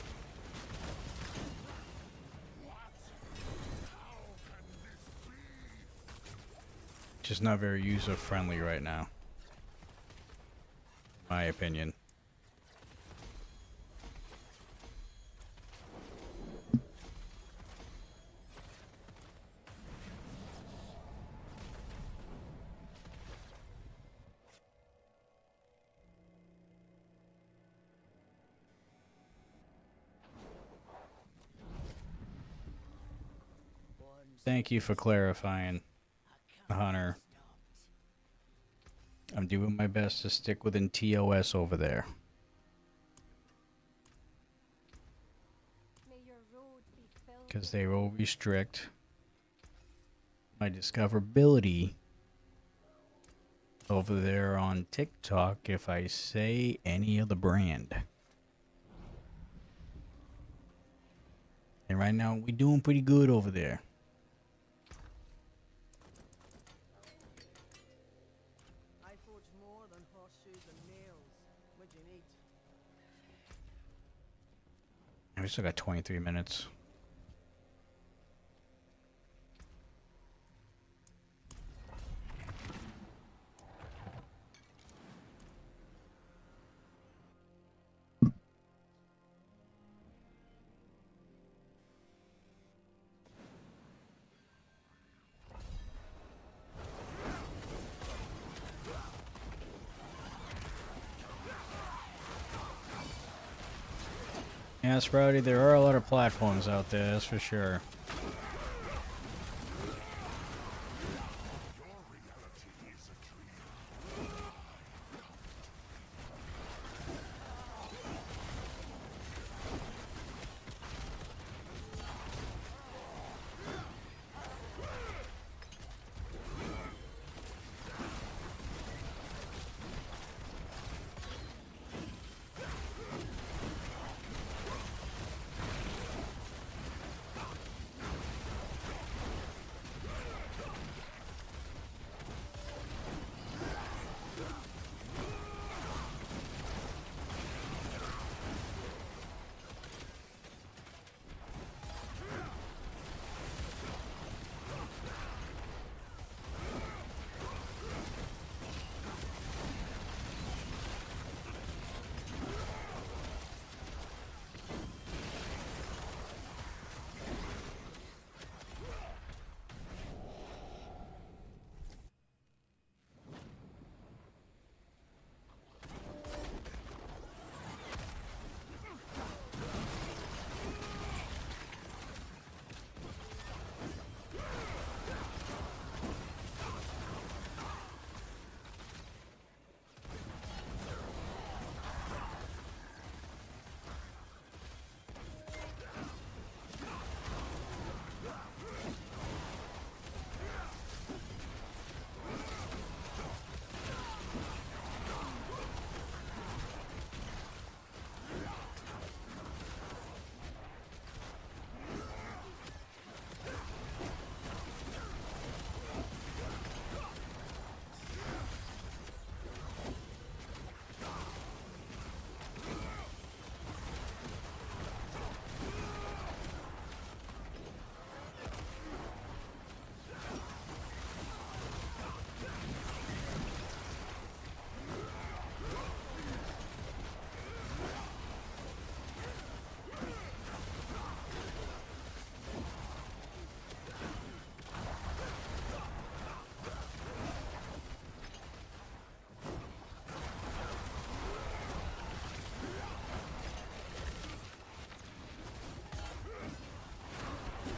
just not very user friendly right now. My opinion. Thank you for clarifying, Hunter. I'm doing my best to stick within TOS over there. May your road be filled Because they will restrict my discoverability over there on TikTok if I say any other brand. And right now, we're doing pretty good over there. I forge more than horseshoes and nails. What do you need? And we still got 23 minutes. Yeah, Sprouty, there are a lot of platforms out there, that's for sure.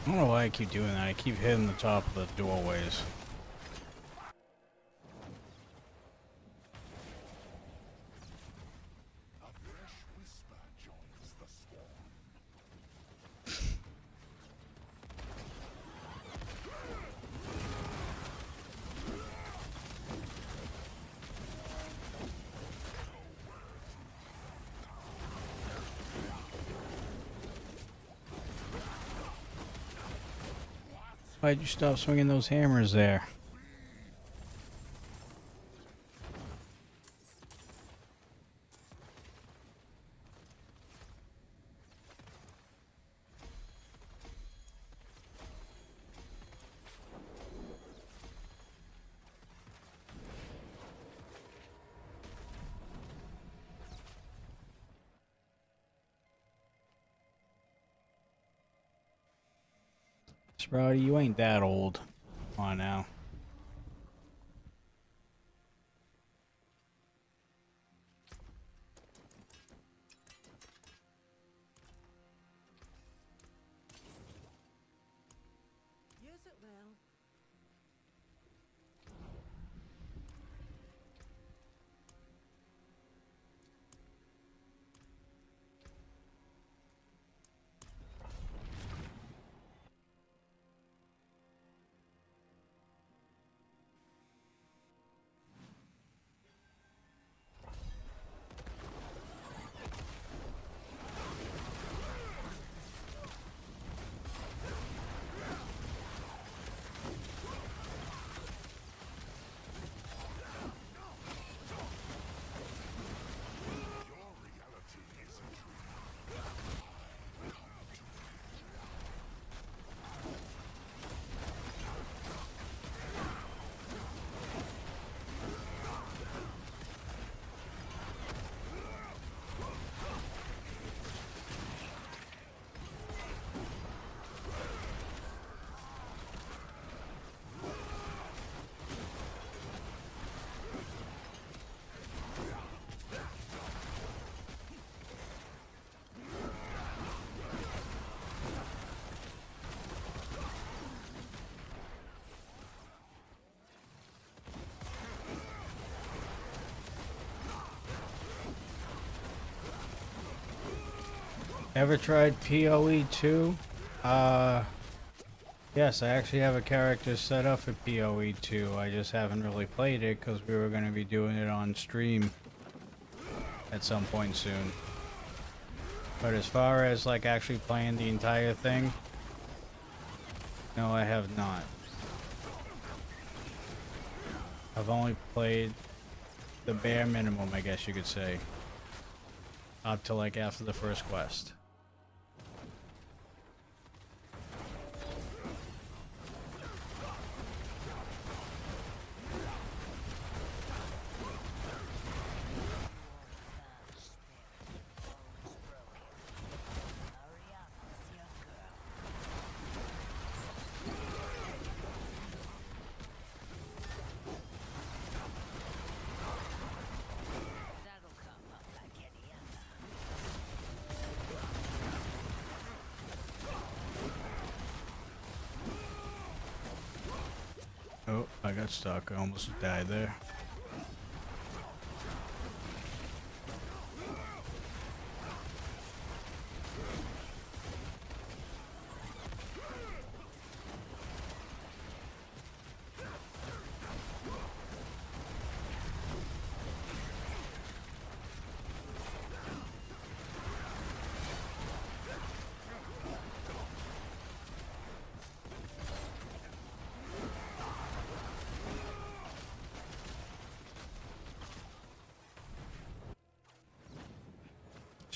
I don't know why I keep doing that. I keep hitting the top of the doorways. Why'd you stop swinging those hammers there? Sprouty, you ain't that old. Come on now. Use it well. Ever tried PoE 2? Yes, I actually have a character set up for PoE 2. I just haven't really played it because we were going to be doing it on stream at some point soon. But as far as like actually playing the entire thing, no, I have not. I've only played the bare minimum, I guess you could say, up to like after the first quest. That'll come up like any other. Oh, I got stuck. I almost died there.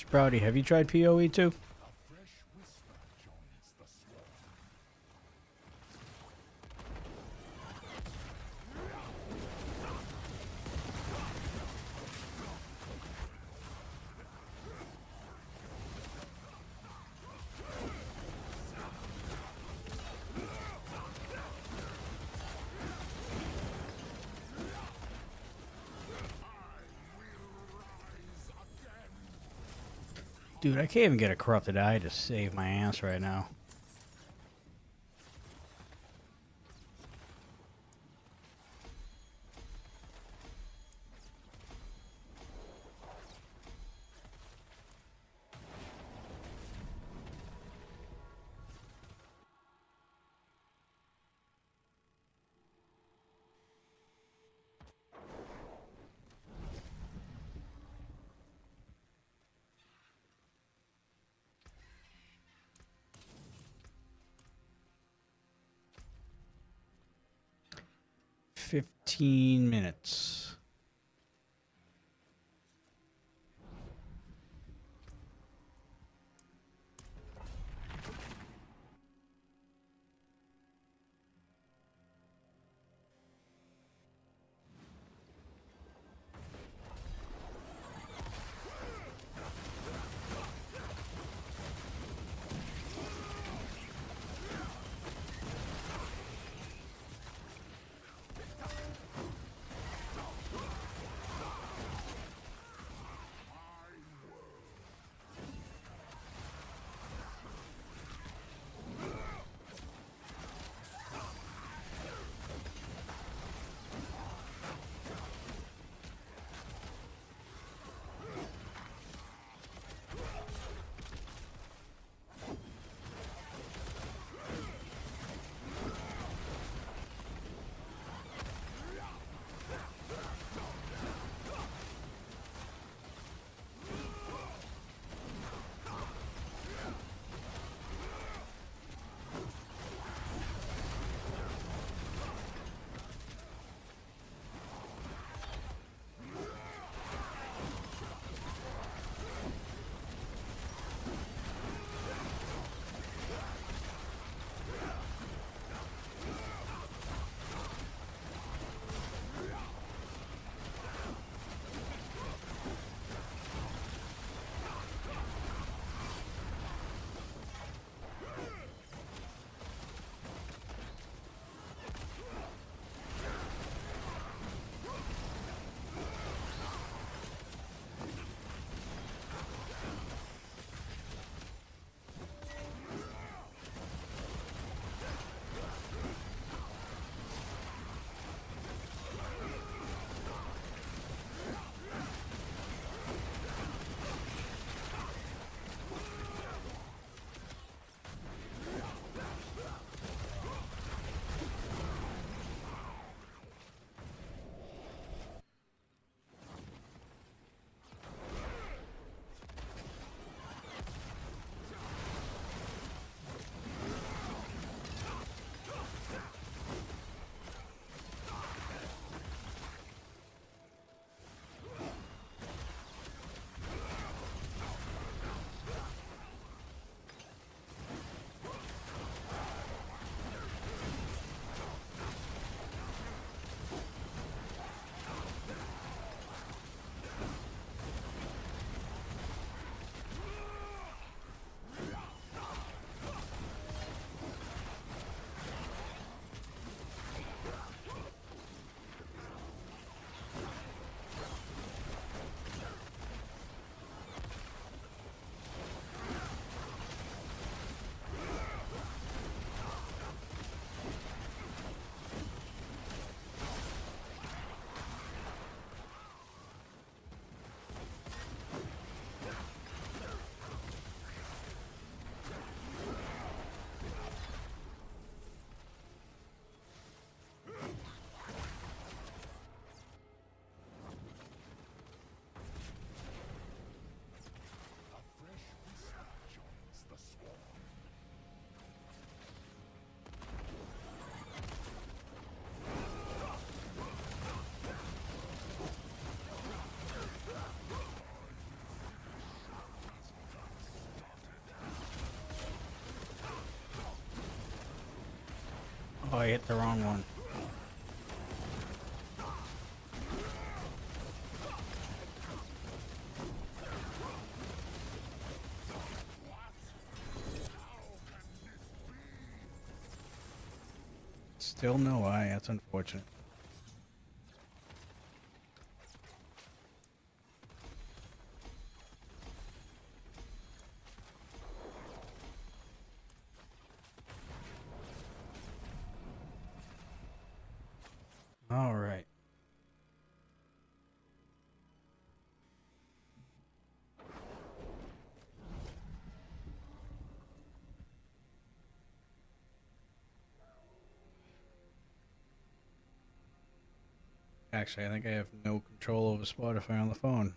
Sprouty, have you tried PoE 2? Dude, I can't even get a corrupted eye to save my ass right now. $15. Oh, I hit the wrong one. Still no eye. That's unfortunate. All right. Actually, I think I have no control over Spotify on the phone.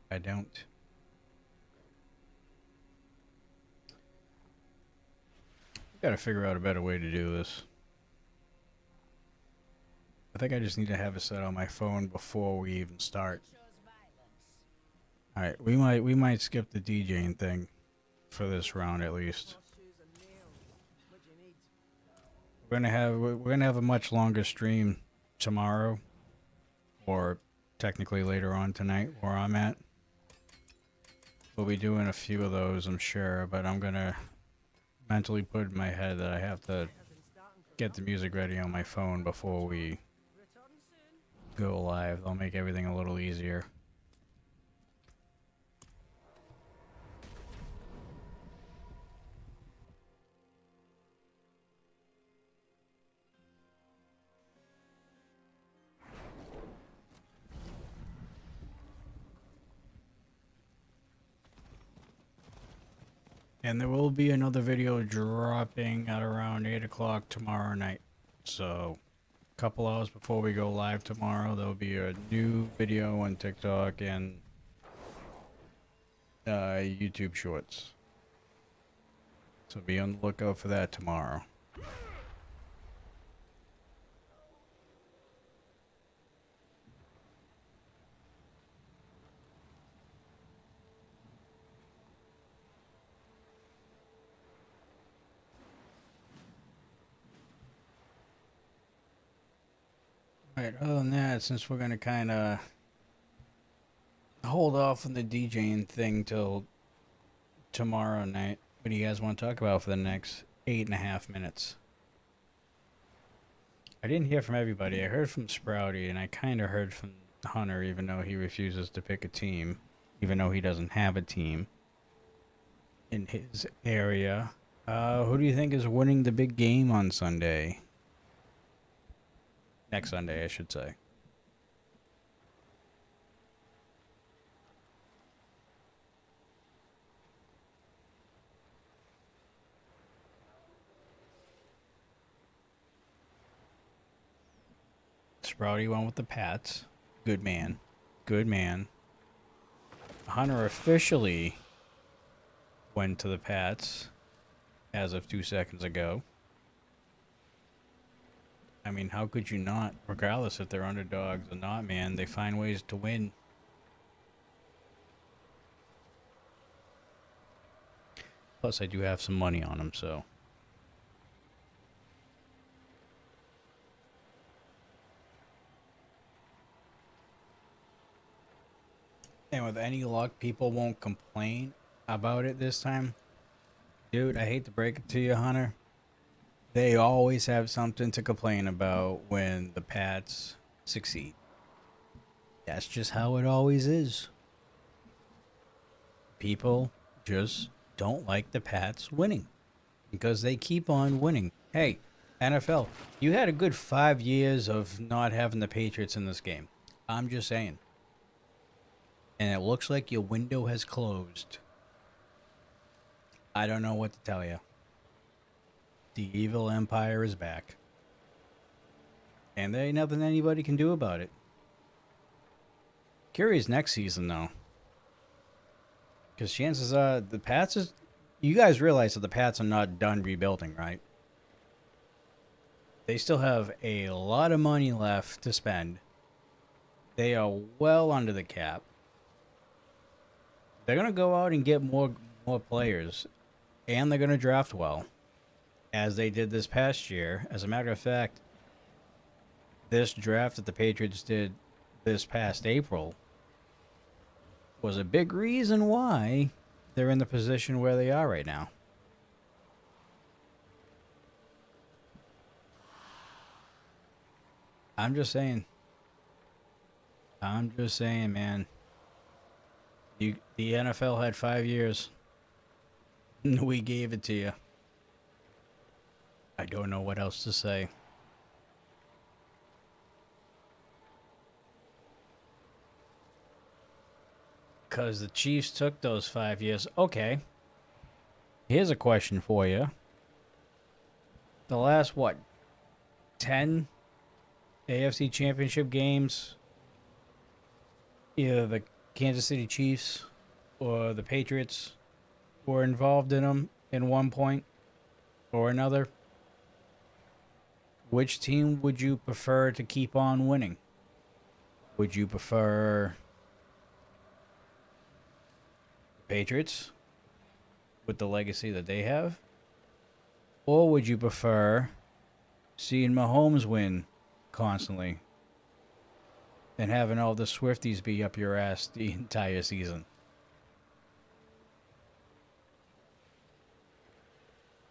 I don't. Gotta figure out a better way to do this. I think I just need to have it set on my phone before we even start. Alright, we might skip the DJing thing for this round at least. Horseshoes and nails. What do you need? We're gonna have a much longer stream tomorrow, or technically later on tonight where I'm at. We'll be doing a few of those, I'm sure, but I'm gonna mentally put in my head that I have to I've been starting for get the music ready on my phone before we return soon. go live. They'll make everything a little easier. And there will be another video dropping at around 8 o'clock tomorrow night. So, a couple hours before we go live tomorrow, there will be a new video on TikTok and YouTube Shorts. So be on the lookout for that tomorrow. Alright, other than that, since we're gonna kinda hold off on the DJing thing till tomorrow night, what do you guys want to talk about for the next 8.5 minutes? I didn't hear from everybody. I heard from Sprouty, and I kinda heard from Hunter, even though he refuses to pick a team, even though he doesn't have a team in his area. Who do you think is winning the big game on Sunday? Next Sunday, I should say. Sprouty went with the Pats. Good man. Good man. Hunter officially went to the Pats as of 2 seconds ago. I mean, how could you not? Regardless if they're underdogs or not, man, they find ways to win. Plus, I do have some money on them, so. And with any luck, people won't complain about it this time. Dude, I hate to break it to you, Hunter. They always have something to complain about when the Pats succeed. That's just how it always is. People just don't like the Pats winning because they keep on winning. Hey, NFL, you had a good 5 years of not having the Patriots in this game. I'm just saying. And it looks like your window has closed. I don't know what to tell you. The evil empire is back. And there ain't nothing anybody can do about it. Curious next season, though. Because chances are, the Pats is... You guys realize that the Pats are not done rebuilding, right? They still have a lot of money left to spend. They are well under the cap. they're gonna go out and get more players, and they're gonna draft well, as they did this past year. As a matter of fact, this draft that the Patriots did this past April was a big reason why they're in the position where they are right now. I'm just saying. I'm just saying, man. The NFL had 5 years. We gave it to you. I don't know what else to say. Because the Chiefs took those 5 years. Okay. Here's a question for you. The last, what, 10 AFC Championship games, either the Kansas City Chiefs or the Patriots were involved in them in one point or another. Which team would you prefer to keep on winning? Would you prefer the Patriots with the legacy that they have? Or would you prefer seeing Mahomes win constantly and having all the Swifties be up your ass the entire season?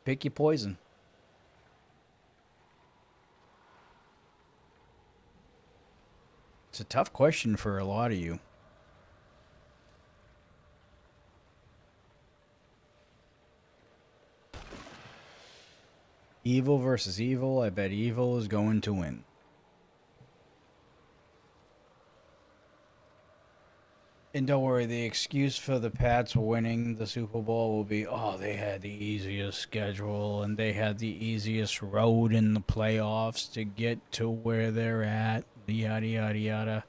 Pick your poison. It's a tough question for a lot of you. Evil versus evil. I bet evil is going to win. And don't worry, the excuse for the Pats winning the Super Bowl will be, oh, they had the easiest schedule and they had the easiest road in the playoffs to get to where they're at, yada, yada, yada.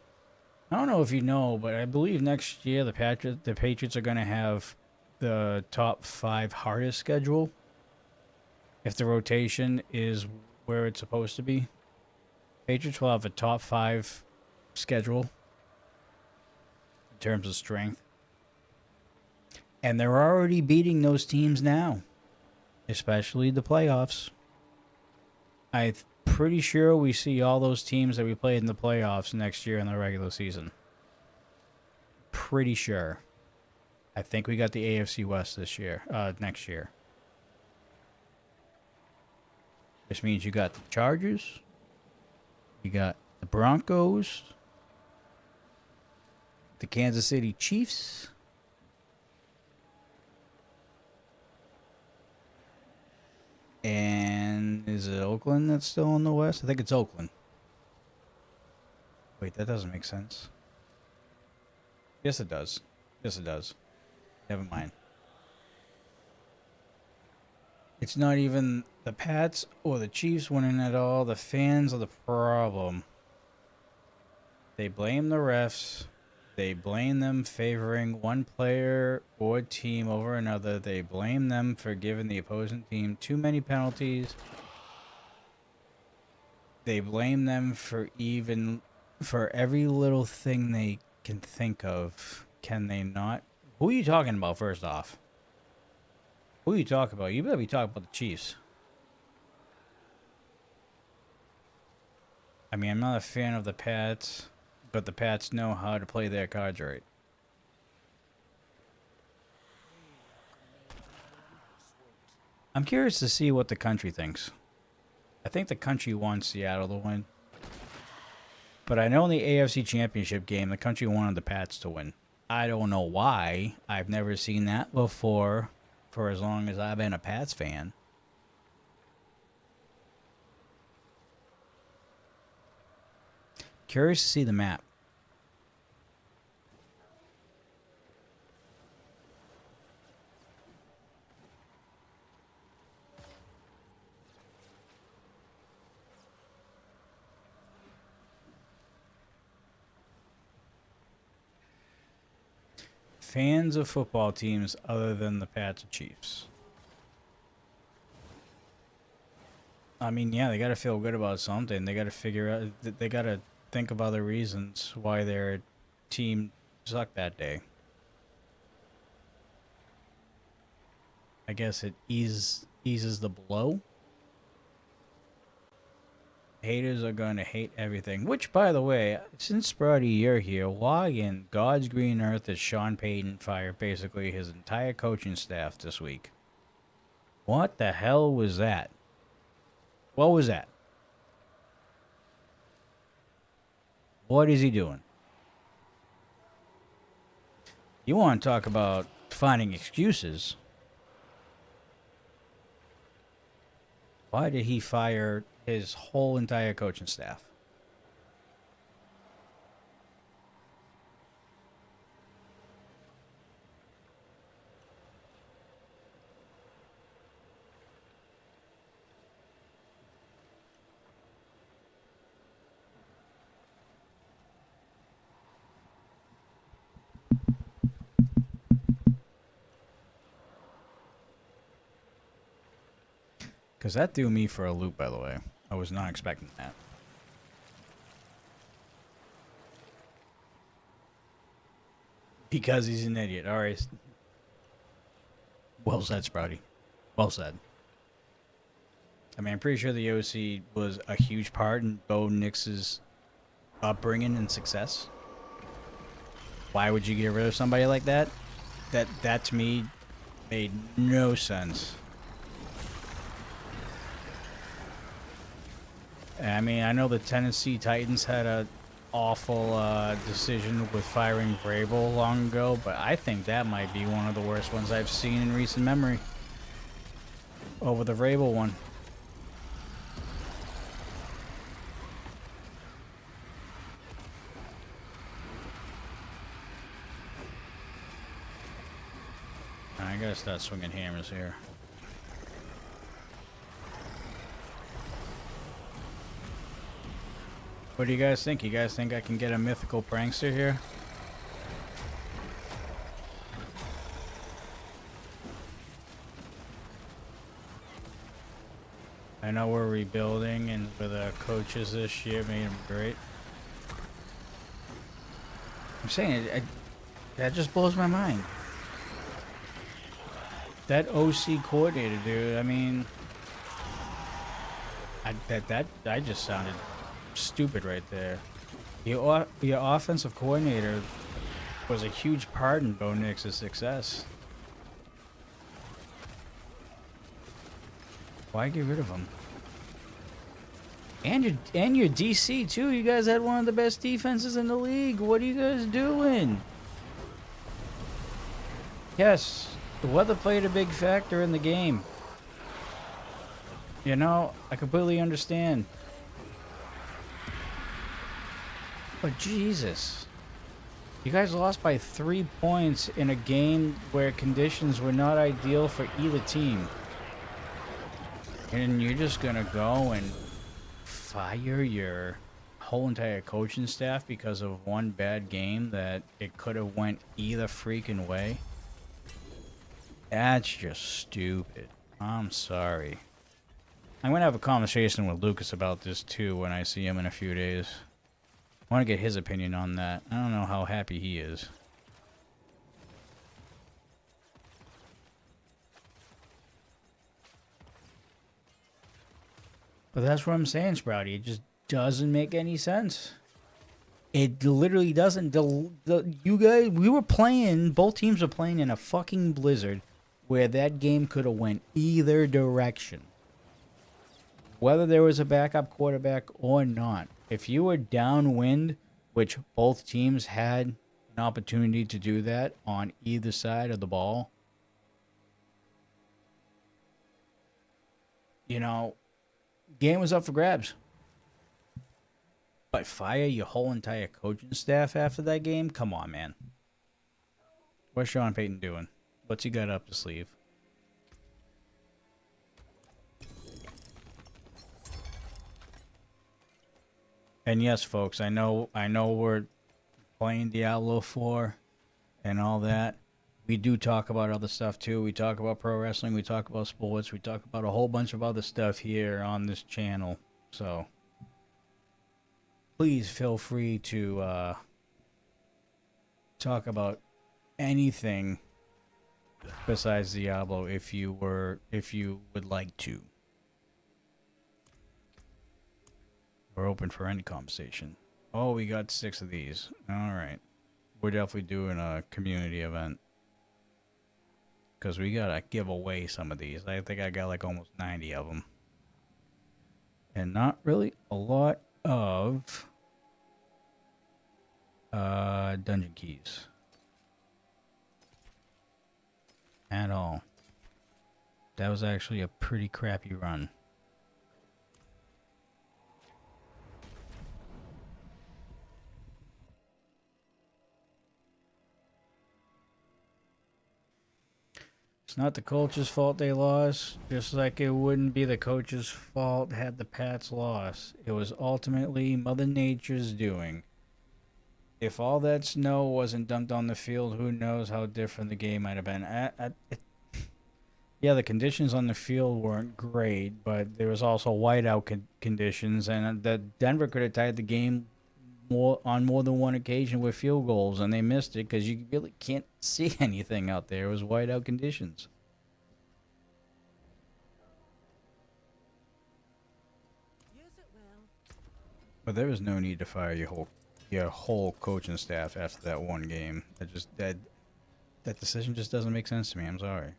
I don't know if you know, but I believe next year the Patriots are going to have the top 5 hardest schedule if the rotation is where it's supposed to be. Patriots will have a top 5 schedule in terms of strength. And they're already beating those teams now, especially the playoffs. I'm pretty sure we see all those teams that we played in the playoffs next year in the regular season. Pretty sure. I think we got the AFC West next year. Which means you got the Chargers, you got the Broncos, the Kansas City Chiefs, and is it Oakland that's still in the West? I think it's Oakland. Wait, that doesn't make sense. Yes, it does. Yes, it does. Never mind. It's not even the Pats or the Chiefs winning at all. The fans are the problem. They blame the refs. They blame them favoring one player or team over another. They blame them for giving the opposing team too many penalties. They blame them for every little thing they can think of. Can they not? Who are you talking about, first off? Who are you talking about? You better be talking about the Chiefs. I mean, I'm not a fan of the Pats, but the Pats know how to play their cards right. I'm curious to see what the country thinks. I think the country wants Seattle to win. But I know in the AFC Championship game, the country wanted the Pats to win. I don't know why. I've never seen that before for as long as I've been a Pats fan. Curious to see the map. Fans of football teams other than the Pats or Chiefs. I mean, yeah, they got to feel good about something. They got to figure out, they got to think of other reasons why their team sucked that day. I guess it eases the blow. Haters are going to hate everything. Which, by the way, since Sprouty, you're here, why in God's green earth is Sean Payton fired basically his entire coaching staff this week? What the hell was that? What was that? What is he doing? You want to talk about finding excuses? Why did he fire his whole entire coaching staff? Because that threw me for a loop, by the way. I was not expecting that. Because he's an idiot. All right. Well said, Sprouty. Well said. I mean, I'm pretty sure the OC was a huge part in Bo Nix's upbringing and success. Why would you get rid of somebody like that? That to me made no sense. I mean, I know the Tennessee Titans had a awful decision with firing Vrabel long ago, but I think that might be one of the worst ones I've seen in recent memory. Over the Vrabel one. I gotta start swinging hammers here. What do you guys think? You guys think I can get a mythical prankster here? I know we're rebuilding, and with the coaches this year made them great. I'm saying that just blows my mind. That OC coordinator, dude. I mean, I just sounded stupid right there. Your offensive coordinator was a huge part in Bo Nix's success. Why get rid of him? And your DC too. You guys had one of the best defenses in the league. What are you guys doing? Yes, the weather played a big factor in the game. You know, I completely understand. But Jesus, you guys lost by 3 points in a game where conditions were not ideal for either team. And you're just gonna go and fire your whole entire coaching staff because of one bad game that it could have went either freaking way? That's just stupid. I'm sorry. I'm gonna have a conversation with Lucas about this too when I see him in a few days. I want to get his opinion on that. I don't know how happy he is. But that's what I'm saying, Sprouty. It just doesn't make any sense. It literally doesn't. You guys, we were playing, both teams were playing in a fucking blizzard where that game could have went either direction. Whether there was a backup quarterback or not. If you were downwind, which both teams had an opportunity to do that on either side of the ball, you know, game was up for grabs. But fire your whole entire coaching staff after that game? Come on, man. What's Sean Payton doing? What's he got up his sleeve? And yes, folks, I know we're playing Diablo 4 and all that. We do talk about other stuff too. We talk about pro wrestling, we talk about sports, we talk about a whole bunch of other stuff here on this channel. So please feel free to talk about anything besides Diablo if you would like to. We're open for any conversation. Oh, we got 6 of these. All right. We're definitely doing a community event. Because we gotta give away some of these. I think I got like almost 90 of them. And not really a lot of dungeon keys. At all. That was actually a pretty crappy run. It's not the coach's fault they lost, just like it wouldn't be the coach's fault had the Pats lost. It was ultimately Mother Nature's doing. If all that snow wasn't dumped on the field, who knows how different the game might have been. Yeah, the conditions on the field weren't great, but there was also whiteout conditions, and that Denver could have tied the game on more than one occasion with field goals, and they missed it because you really can't see anything out there. It was whiteout conditions. Use it well. But there was no need to fire your whole coaching staff after that one game. That decision just doesn't make sense to me. I'm sorry.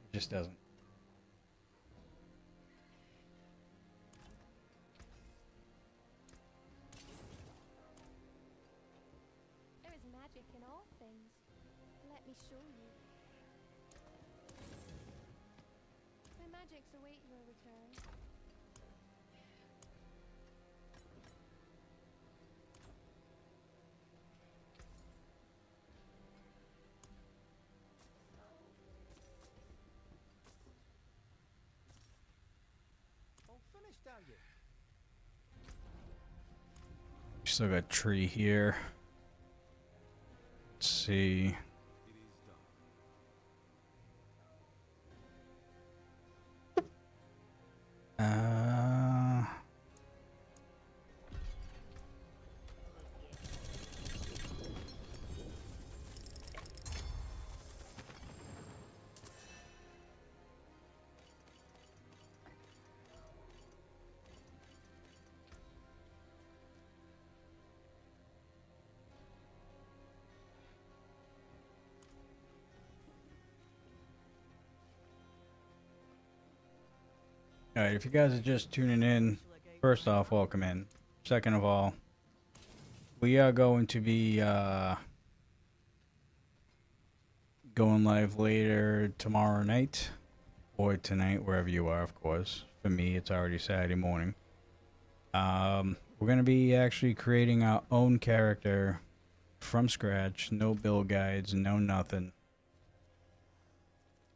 It just doesn't. There is magic in all things. Let me show you. My magics await your return. Still got tree here. Let's see. Alright, if you guys are just tuning in, first off, welcome in. Second of all, we are going to be going live later tomorrow night, or tonight, wherever you are, of course. For me, it's already Saturday morning. We're going to be actually creating our own character from scratch, no build guides, no nothing.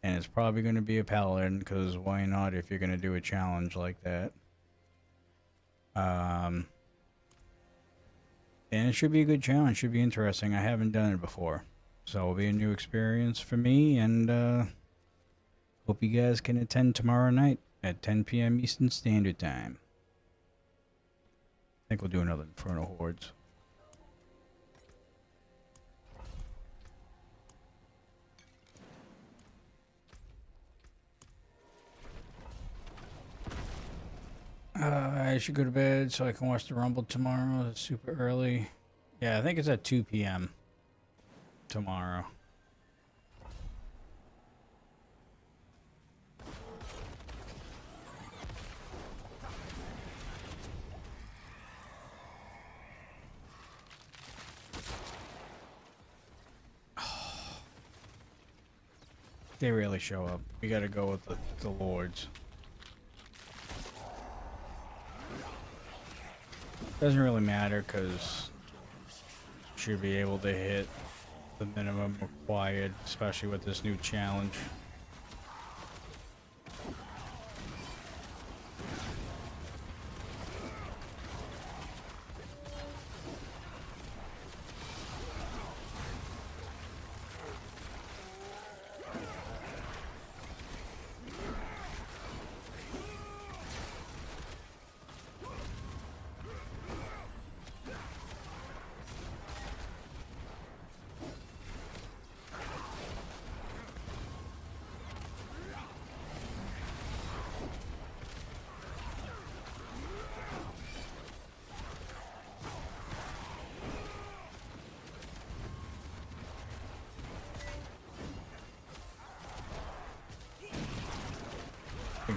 And it's probably going to be a Paladin, because why not if you're going to do a challenge like that. And it should be a good challenge, should be interesting. I haven't done it before. So it'll be a new experience for me, and hope you guys can attend tomorrow night at 10 p.m. Eastern Standard Time. I think we'll do another Infernal Hordes. I should go to bed so I can watch the Rumble tomorrow. It's super early. Yeah, I think it's at 2 p.m. tomorrow. They really show up. We gotta go with the Lords. Doesn't really matter because should be able to hit the minimum required, especially with this new challenge.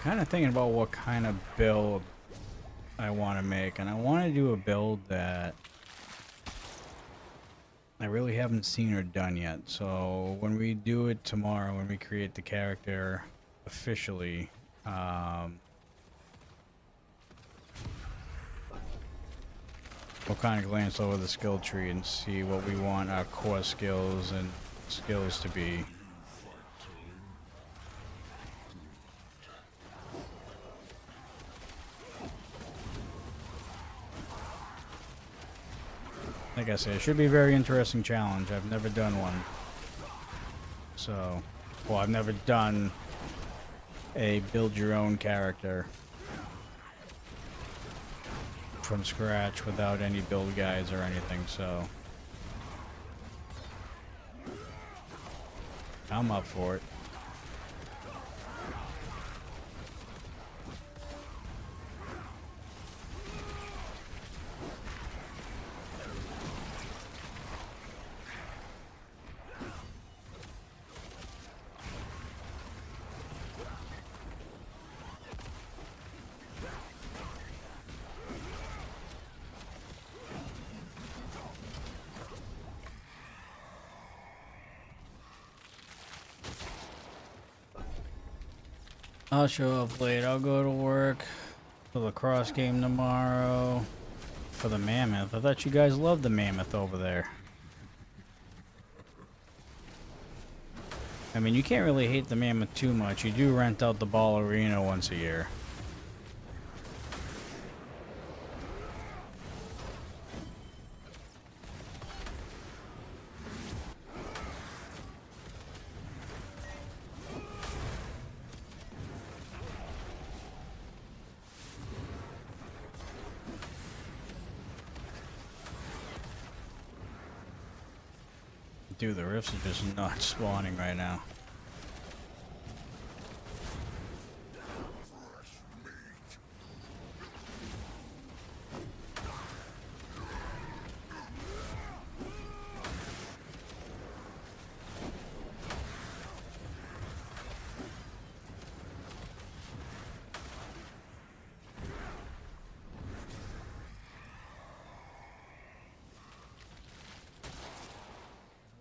I'm kind of thinking about what kind of build I want to make, and I want to do a build that I really haven't seen or done yet. So when we do it tomorrow, when we create the character officially, we'll kind of glance over the skill tree and see what we want our core skills and skills to be. Like I said, it should be a very interesting challenge. I've never done one. So, well, I've never done a build your own character from scratch without any build guides or anything, so I'm up for it. I'll show up late. I'll go to work for the lacrosse game tomorrow. For the mammoth. I thought you guys loved the mammoth over there. I mean, you can't really hate the mammoth too much. You do rent out the ball arena once a year. Dude, the rifts are just not spawning right now.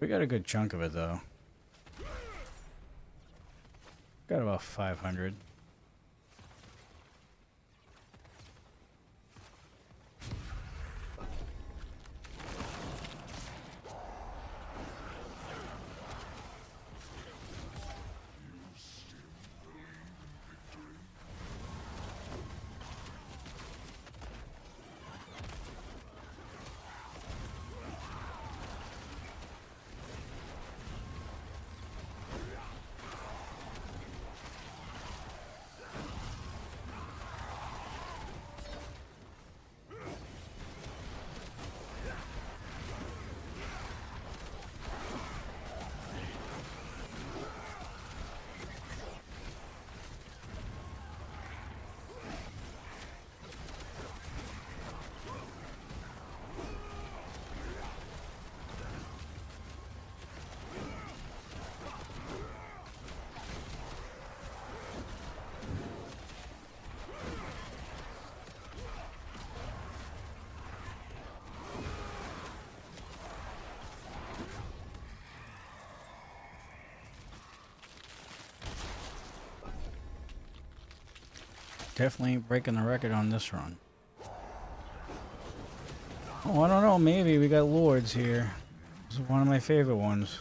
We got a good chunk of it, though. Got about 500. Definitely breaking the record on this run. Oh, I don't know. Maybe we got lords here. This is one of my favorite ones.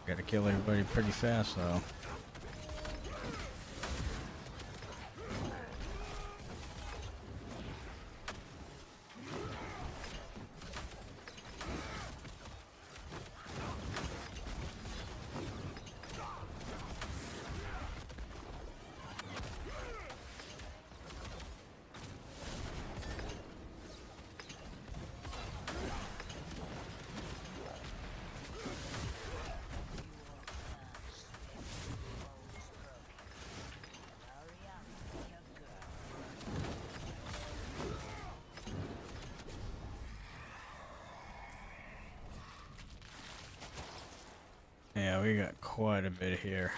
Gotta kill everybody pretty fast, though. Yeah, we got quite a bit here.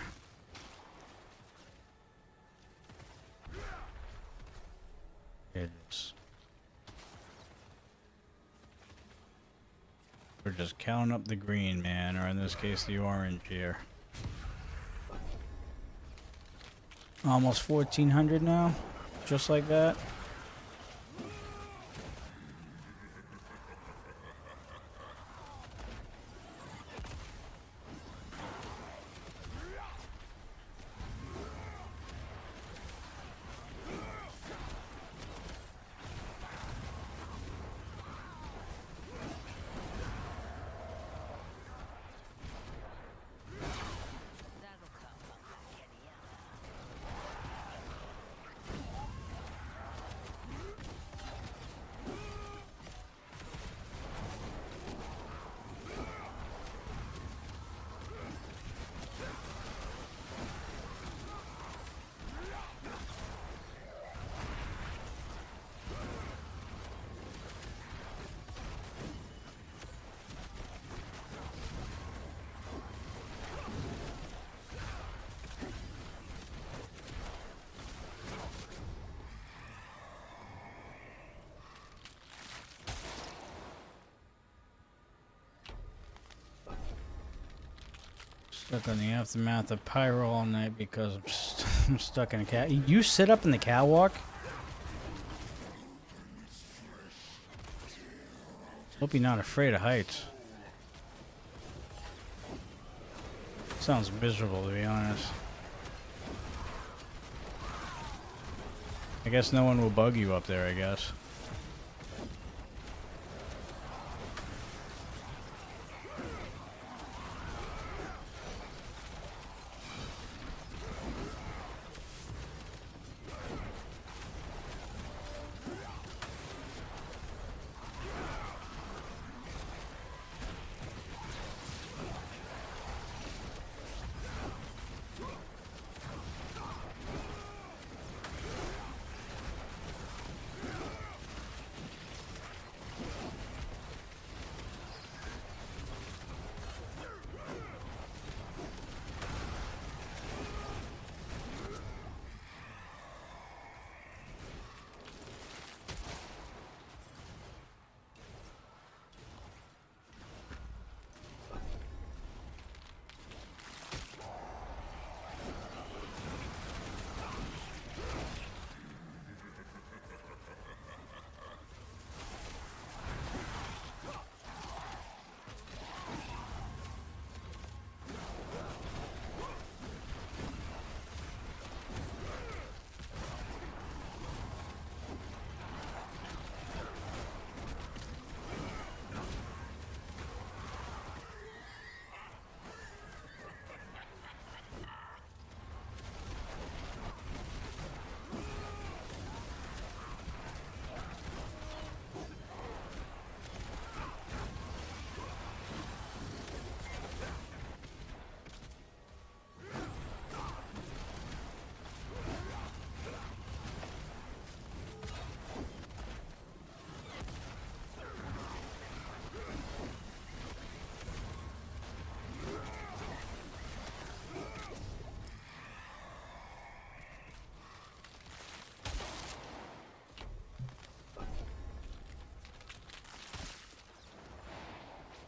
It's... We're just counting up the green, man, or in this case, the orange here. Almost 1,400 now, just like that. That'll come up like any other. Stuck on the aftermath of Pyro all night because I'm stuck in a cat. You sit up in the catwalk? Hope you're not afraid of heights. Sounds miserable, to be honest. I guess no one will bug you up there, I guess.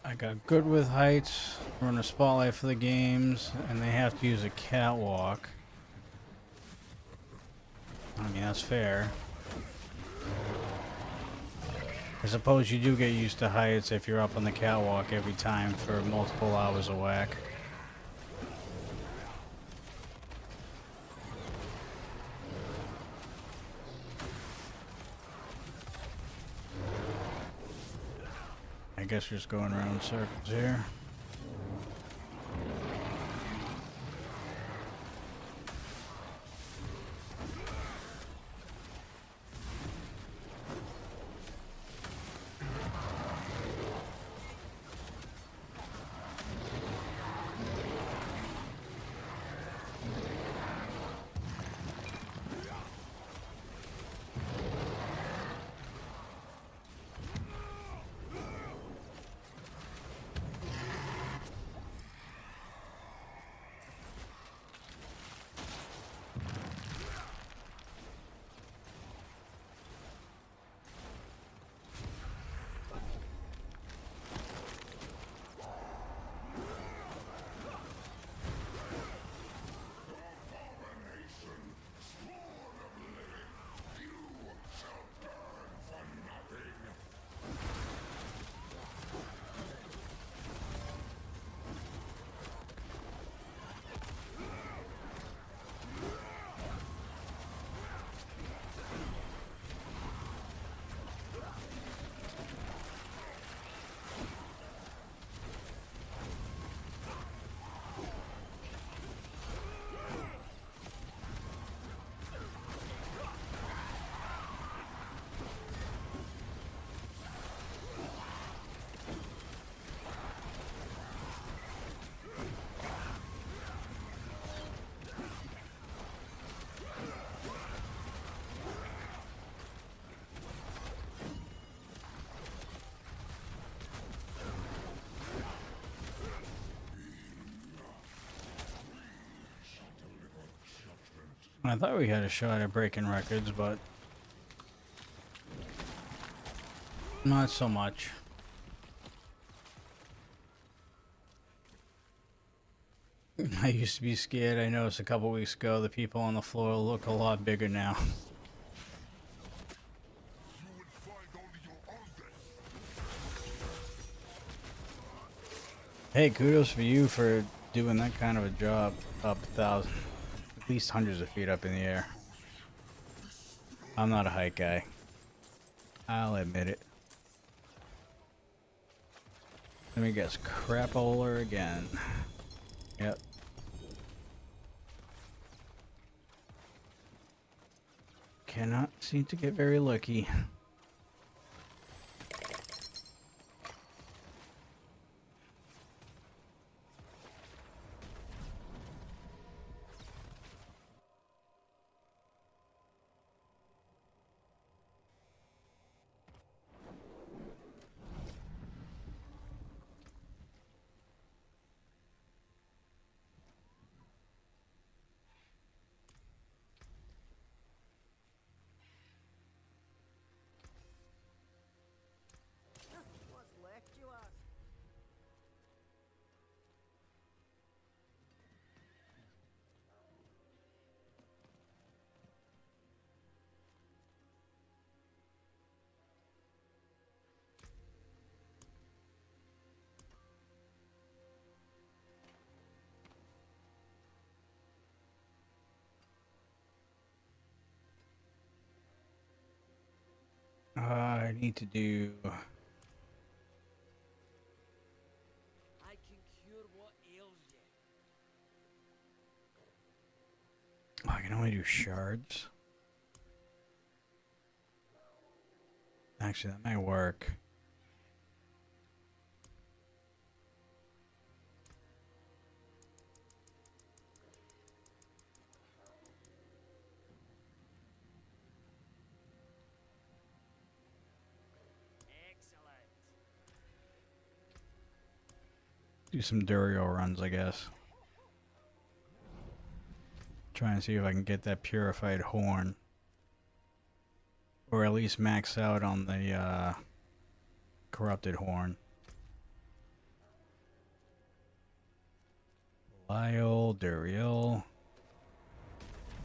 I got good with heights, run a spotlight for the games, and they have to use a catwalk. I mean, that's fair. I suppose you do get used to heights if you're up on the catwalk every time for multiple hours of whack. I guess we're just going around in circles here. I thought we had a shot at breaking records, but not so much. I used to be scared. I noticed a couple weeks ago the people on the floor look a lot bigger now. Hey, kudos for you for doing that kind of a job up 1,000, at least hundreds of feet up in the air. I'm not a height guy. I'll admit it. Let me guess, crapola again. Yep. Cannot seem to get very lucky. What's left, you ask? I need to do... I can cure what ails you. I can only do shards. Actually, that might work. Excellent. Do some Durio runs, I guess. Try and see if I can get that purified horn. Or at least max out on the corrupted horn. Lyle, Duriel.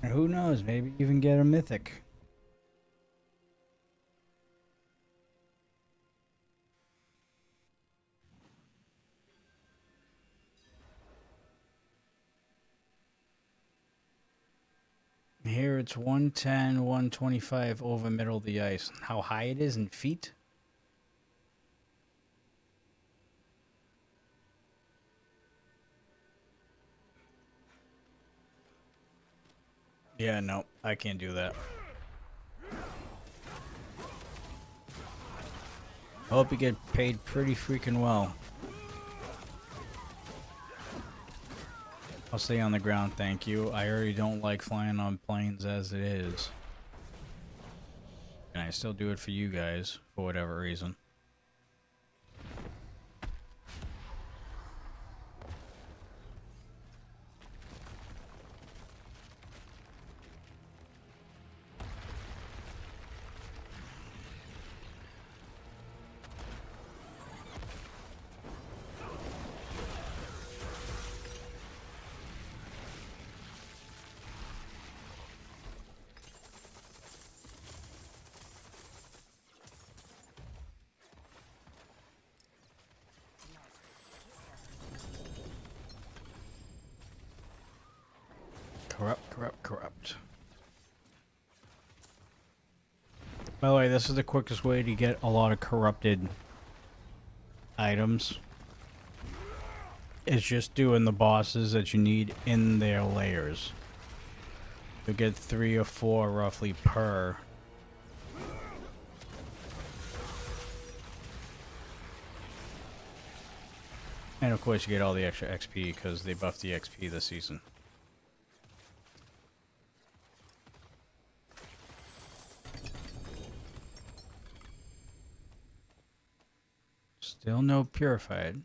And who knows, maybe even get a mythic. Here it's 110, 125 over middle of the ice. How high it is in feet? Yeah, no, I can't do that. I hope you get paid pretty freaking well. I'll stay on the ground, thank you. I already don't like flying on planes as it is. And I still do it for you guys, for whatever reason. Corrupt. By the way, this is the quickest way to get a lot of corrupted items. It's just doing the bosses that you need in their layers. You'll get 3 or 4 roughly per. And of course you get all the extra XP because they buffed the XP this season. Still no purified.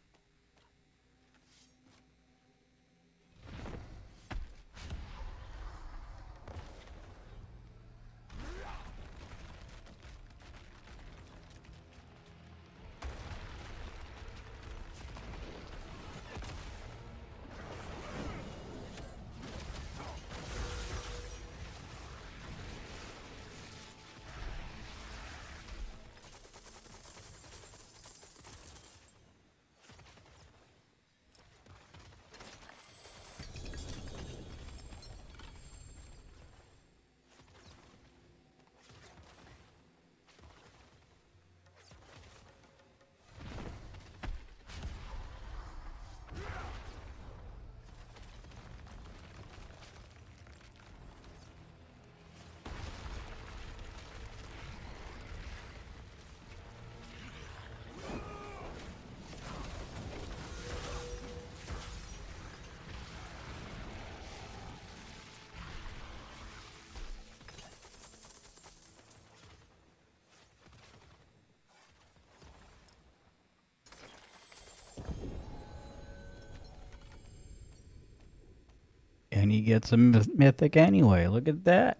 And he gets a mythic anyway. Look at that.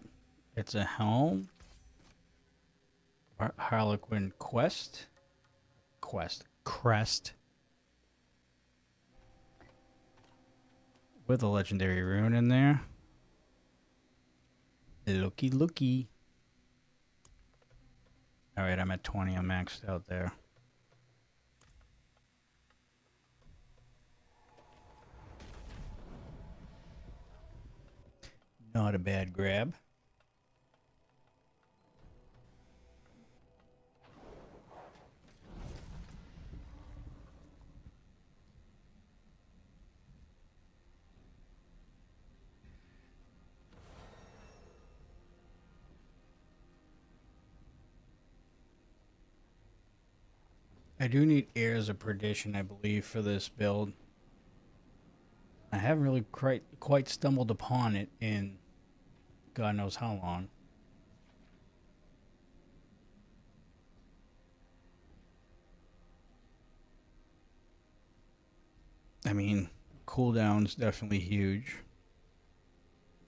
It's a helm. Harlequin crest. With a legendary rune in there. Looky. Alright, I'm at 20. I'm maxed out there. Not a bad grab. I do need Heirs of Perdition, I believe, for this build. I haven't really quite stumbled upon it in God knows how long. I mean, cooldown's definitely huge.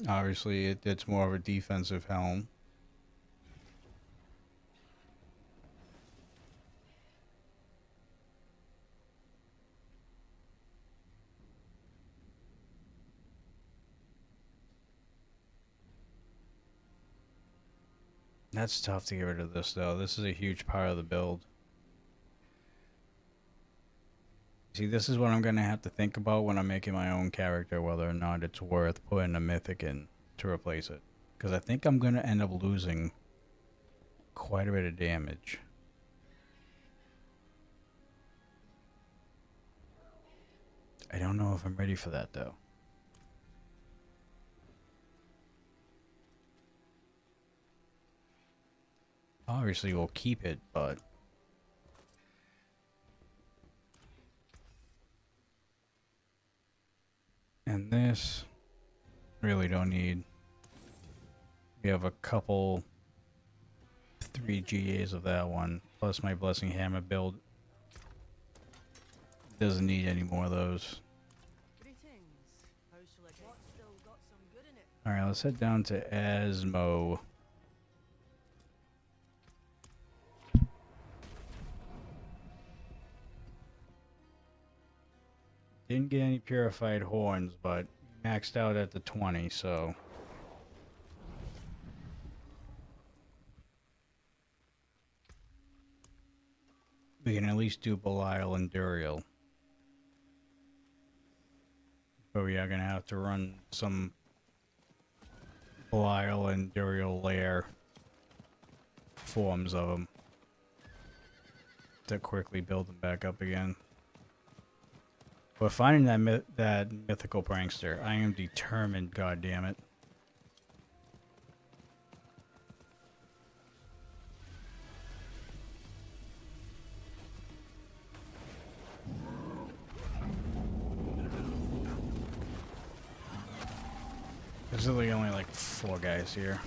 Obviously, it's more of a defensive helm. That's tough to get rid of this, though. This is a huge part of the build. See, this is what I'm going to have to think about when I'm making my own character, whether or not it's worth putting a mythic in to replace it. Because I think I'm going to end up losing quite a bit of damage. I don't know if I'm ready for that, though. Obviously, we'll keep it, but... And this... really don't need... We have a couple... 3 GAs of that one, plus my Blessing Hammer build. Doesn't need any more of those. Alright, let's head down to Asmo. Didn't get any purified horns, but maxed out at the 20, so... we can at least do Belial and Duriel. But we are going to have to run some Belial and Duriel lair forms of them to quickly build them back up again. But finding that mythical prankster, I am determined, goddammit. There's really only like 4 guys here.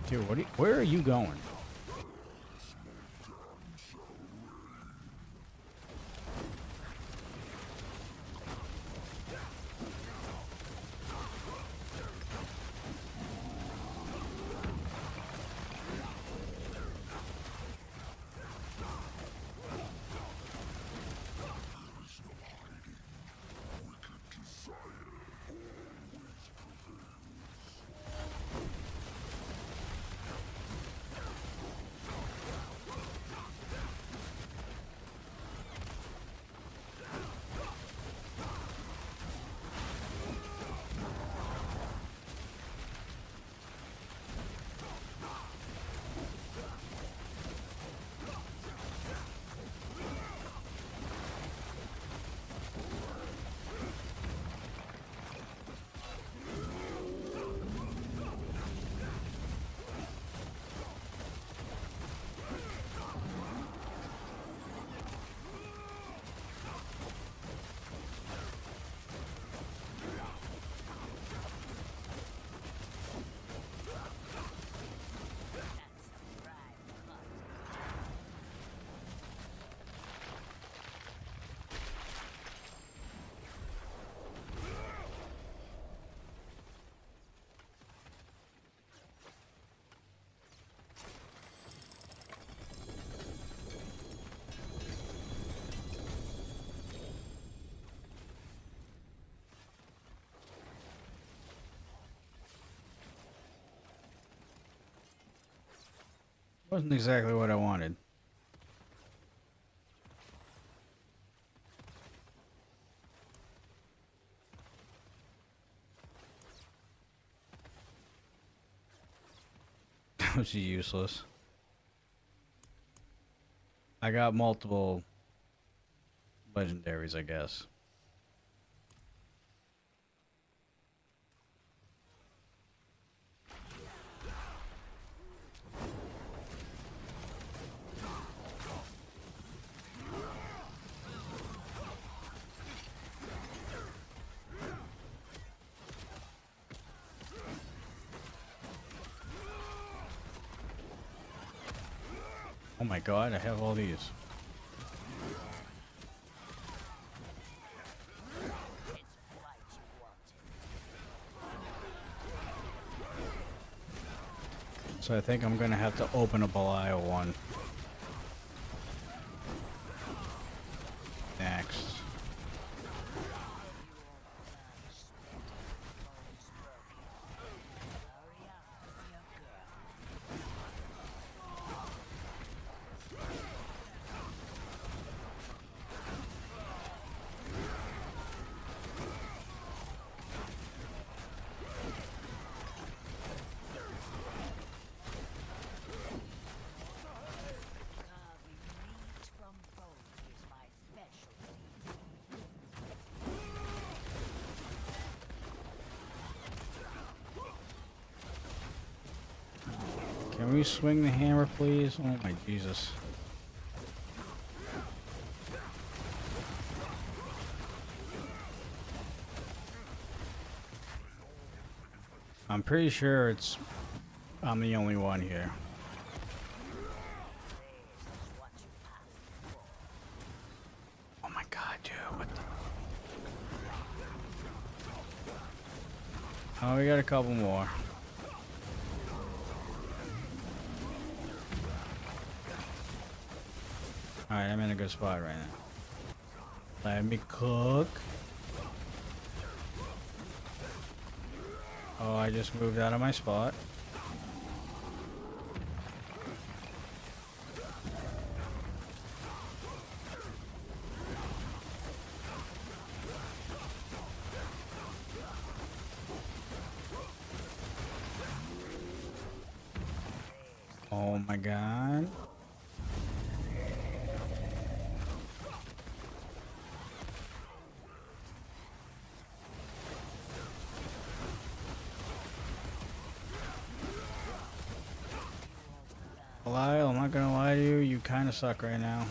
Dude, where are you going? Wasn't exactly what I wanted. That was useless. I got multiple legendaries, I guess. Oh my god, I have all these. So I think I'm gonna have to open a Belial one. Next. Can we swing the hammer, please? Oh my Jesus. I'm pretty sure I'm the only one here. Oh my god, dude, what the... Oh, we got a couple more. Alright, I'm in a good spot right now. Let me cook. Oh, I just moved out of my spot. Oh my god. Lyle, I'm not gonna lie to you, you kinda suck right now.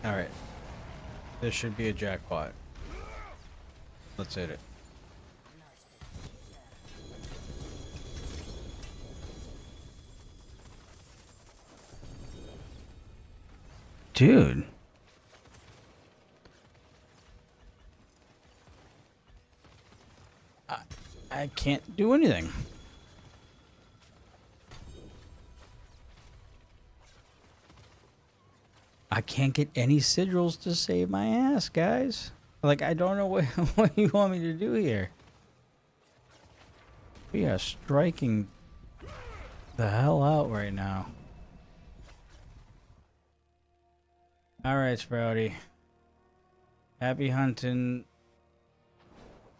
Alright. This should be a jackpot. Let's hit it. Dude. I can't do anything. I can't get any sigils to save my ass, guys. Like, I don't know what, what you want me to do here. We are striking the hell out right now. Alright, Sprouty. Happy hunting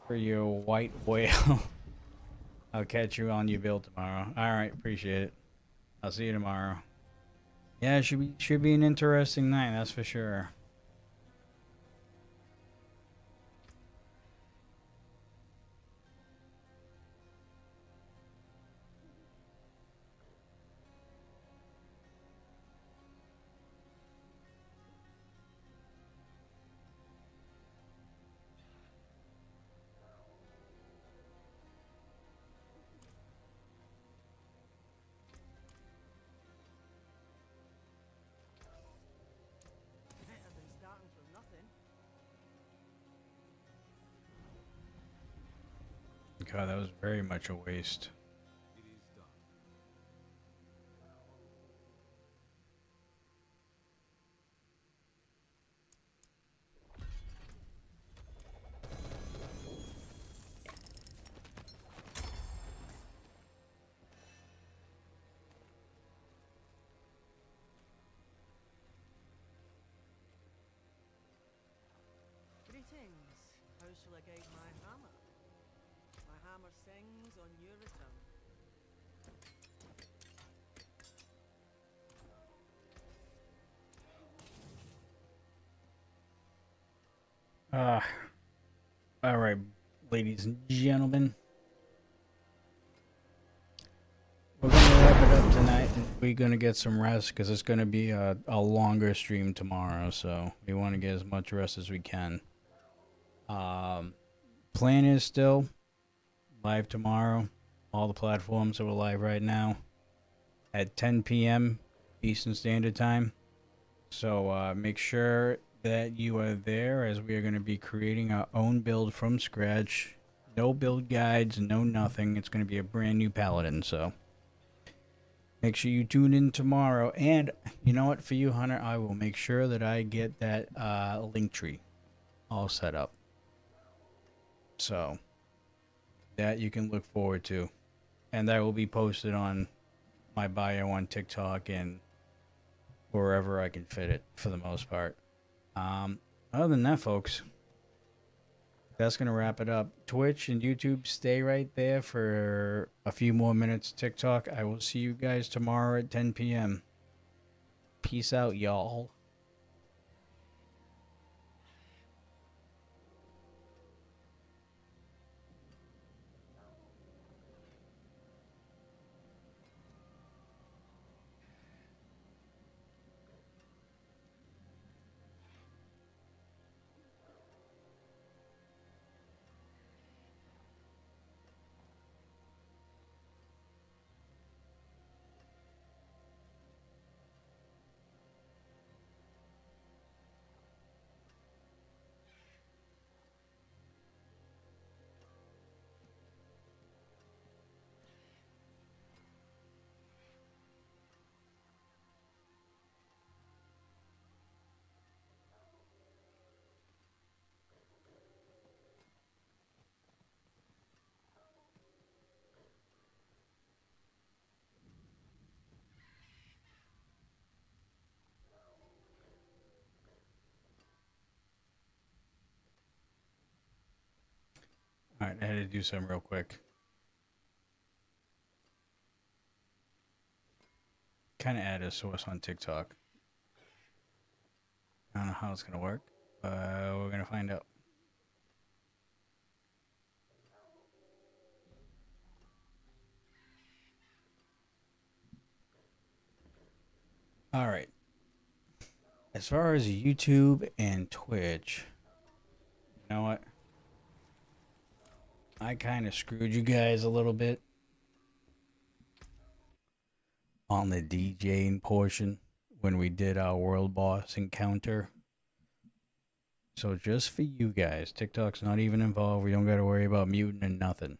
for your white whale. I'll catch you on your build tomorrow. Alright, appreciate it. I'll see you tomorrow. Yeah, it should be an interesting night, that's for sure. God, that was very much a waste. Greetings. How shall I guide my hammer? My hammer sings on your return. Ah, all right, ladies and gentlemen. We're going to wrap it up tonight, and we're going to get some rest because it's going to be a longer stream tomorrow, so we want to get as much rest as we can. Plan is still live tomorrow. All the platforms are live right now at 10 p.m. Eastern Standard Time. So make sure that you are there, as we are going to be creating our own build from scratch. No build guides, no nothing. It's going to be a brand new Paladin, so make sure you tune in tomorrow. And you know what, for you, Hunter, I will make sure that I get that link tree all set up. So that you can look forward to. And that will be posted on my bio on TikTok and wherever I can fit it for the most part. Other than that, folks, that's going to wrap it up. Twitch and YouTube, stay right there for a few more minutes. TikTok, I will see you guys tomorrow at 10 p.m. Peace out, y'all. All right, I had to do something real quick. Kind of add a source on TikTok. I don't know how it's going to work, but we're going to find out. All right. As far as YouTube and Twitch, you know what? I kind of screwed you guys a little bit on the DJing portion when we did our World Boss encounter. So just for you guys, TikTok's not even involved. We don't got to worry about muting and nothing.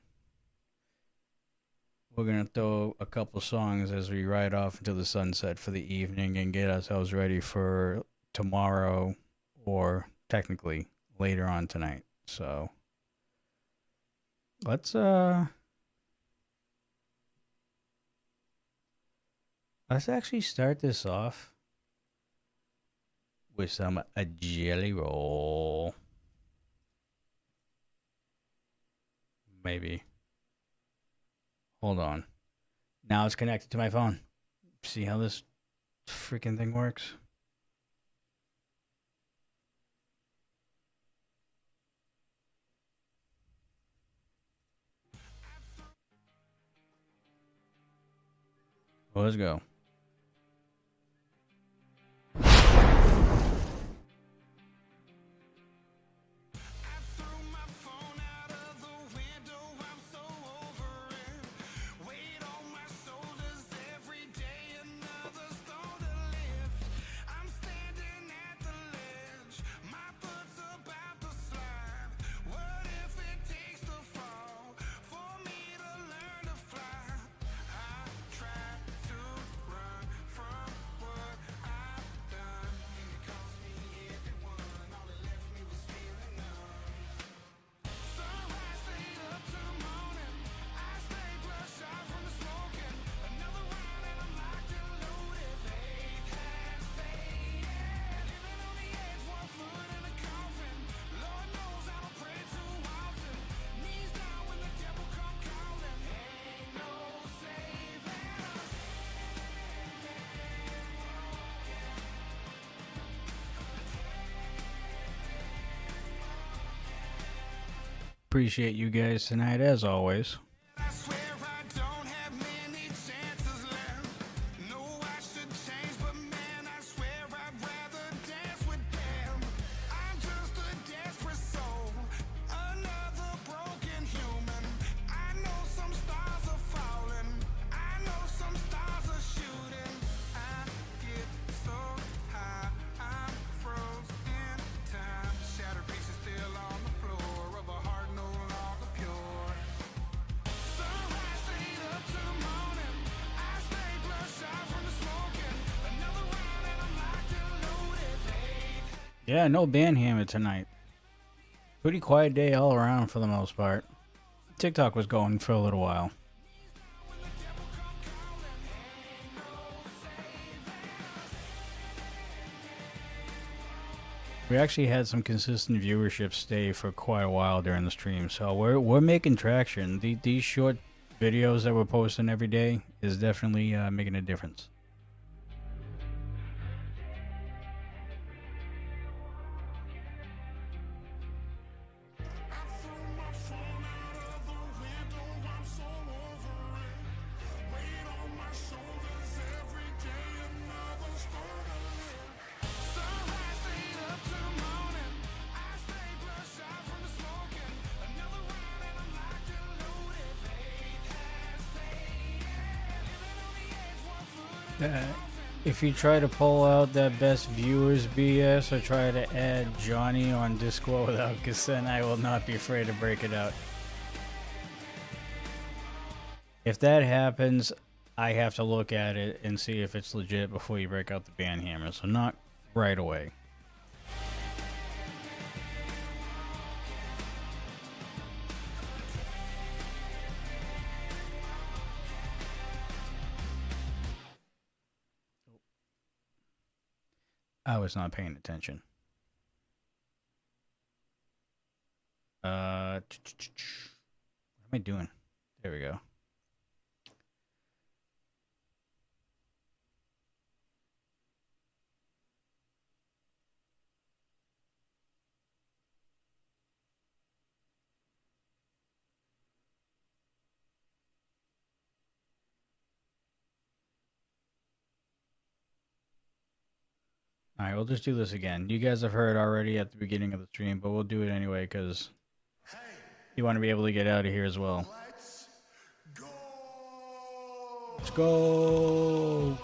We're going to throw a couple songs as we ride off into the sunset for the evening and get ourselves ready for tomorrow, or technically later on tonight. So let's actually start this off with some a jelly roll. Maybe. Hold on. Now it's connected to my phone. See how this freaking thing works? Well, let's go. For Appreciate you guys tonight, as always. I swear I don't have many chances left. No, I should change, but man, I swear I'd rather dance with them. I'm just a desperate soul, another broken human. I know some stars are falling, I know some stars are shooting. I get so high, I'm frozen in time. Shattered pieces still on the floor of a heart no longer pure. Sunrise straight up to the morning. I stay bloodshot from the smoking. Another round and I'm locked and loaded. Yeah, no Banhammer tonight. Pretty quiet day all around for the most part. TikTok was going for a little while. We actually had some consistent viewership stay for quite a while during the stream, so we're making traction. These short videos that we're posting every day is definitely making a difference. Sunrise straight up to the morning. I stay bloodshot from the smoking. Another round and I'm locked and loaded. Faith has faded. Living on the edge, 1 foot in If you try to pull out that best viewers BS or try to add Johnny on Discord without consent, I will not be afraid to break it out. If that happens, I have to look at it and see if it's legit before you break out the banhammer, so not right away. I was not paying attention. What am I doing? There we go. Alright, we'll just do this again. You guys have heard already at the beginning of the stream, but we'll do it anyway because you want to be able to get out of here as well. Let's go. Let's go!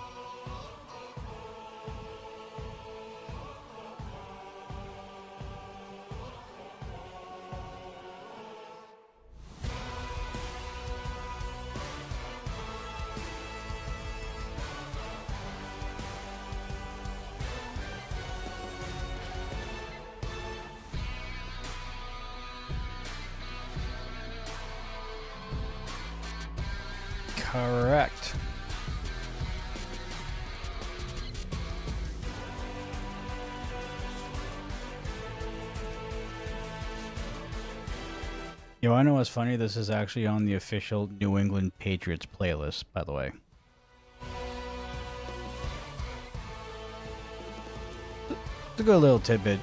Correct. Yo, I know what's funny? This is actually on the official New England Patriots playlist, by the way. It's a good little tidbit.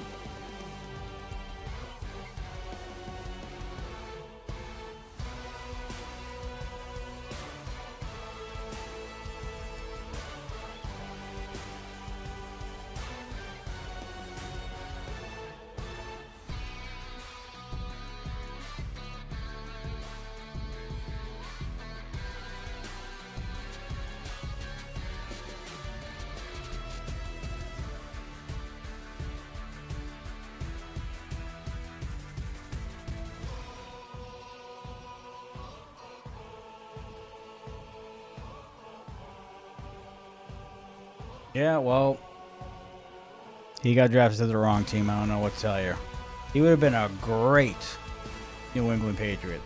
Yeah, well, he got drafted to the wrong team. I don't know what to tell you. He would have been a great New England Patriot.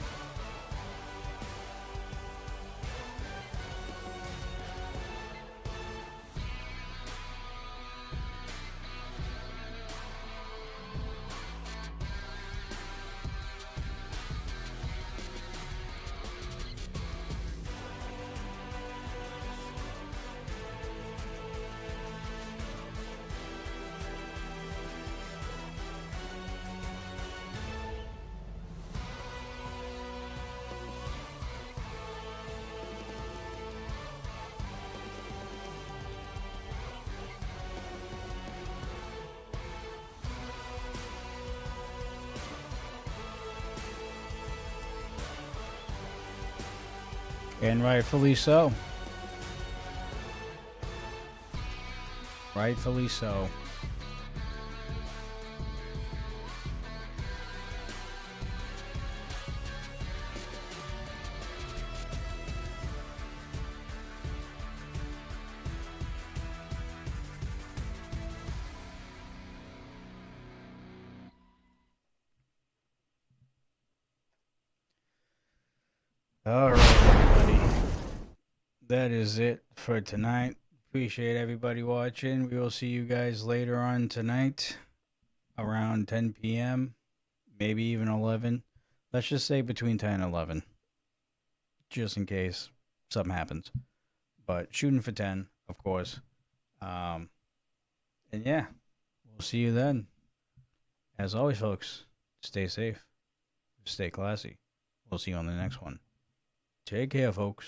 And rightfully so. Rightfully so. All right, everybody. That is it for tonight. Appreciate everybody watching. We will see you guys later on tonight around 10 p.m., maybe even 11. Let's just say between 10 and 11, just in case something happens. But shooting for 10, of course. And yeah, we'll see you then. As always, folks, stay safe, stay classy. We'll see you on the next one. Take care, folks.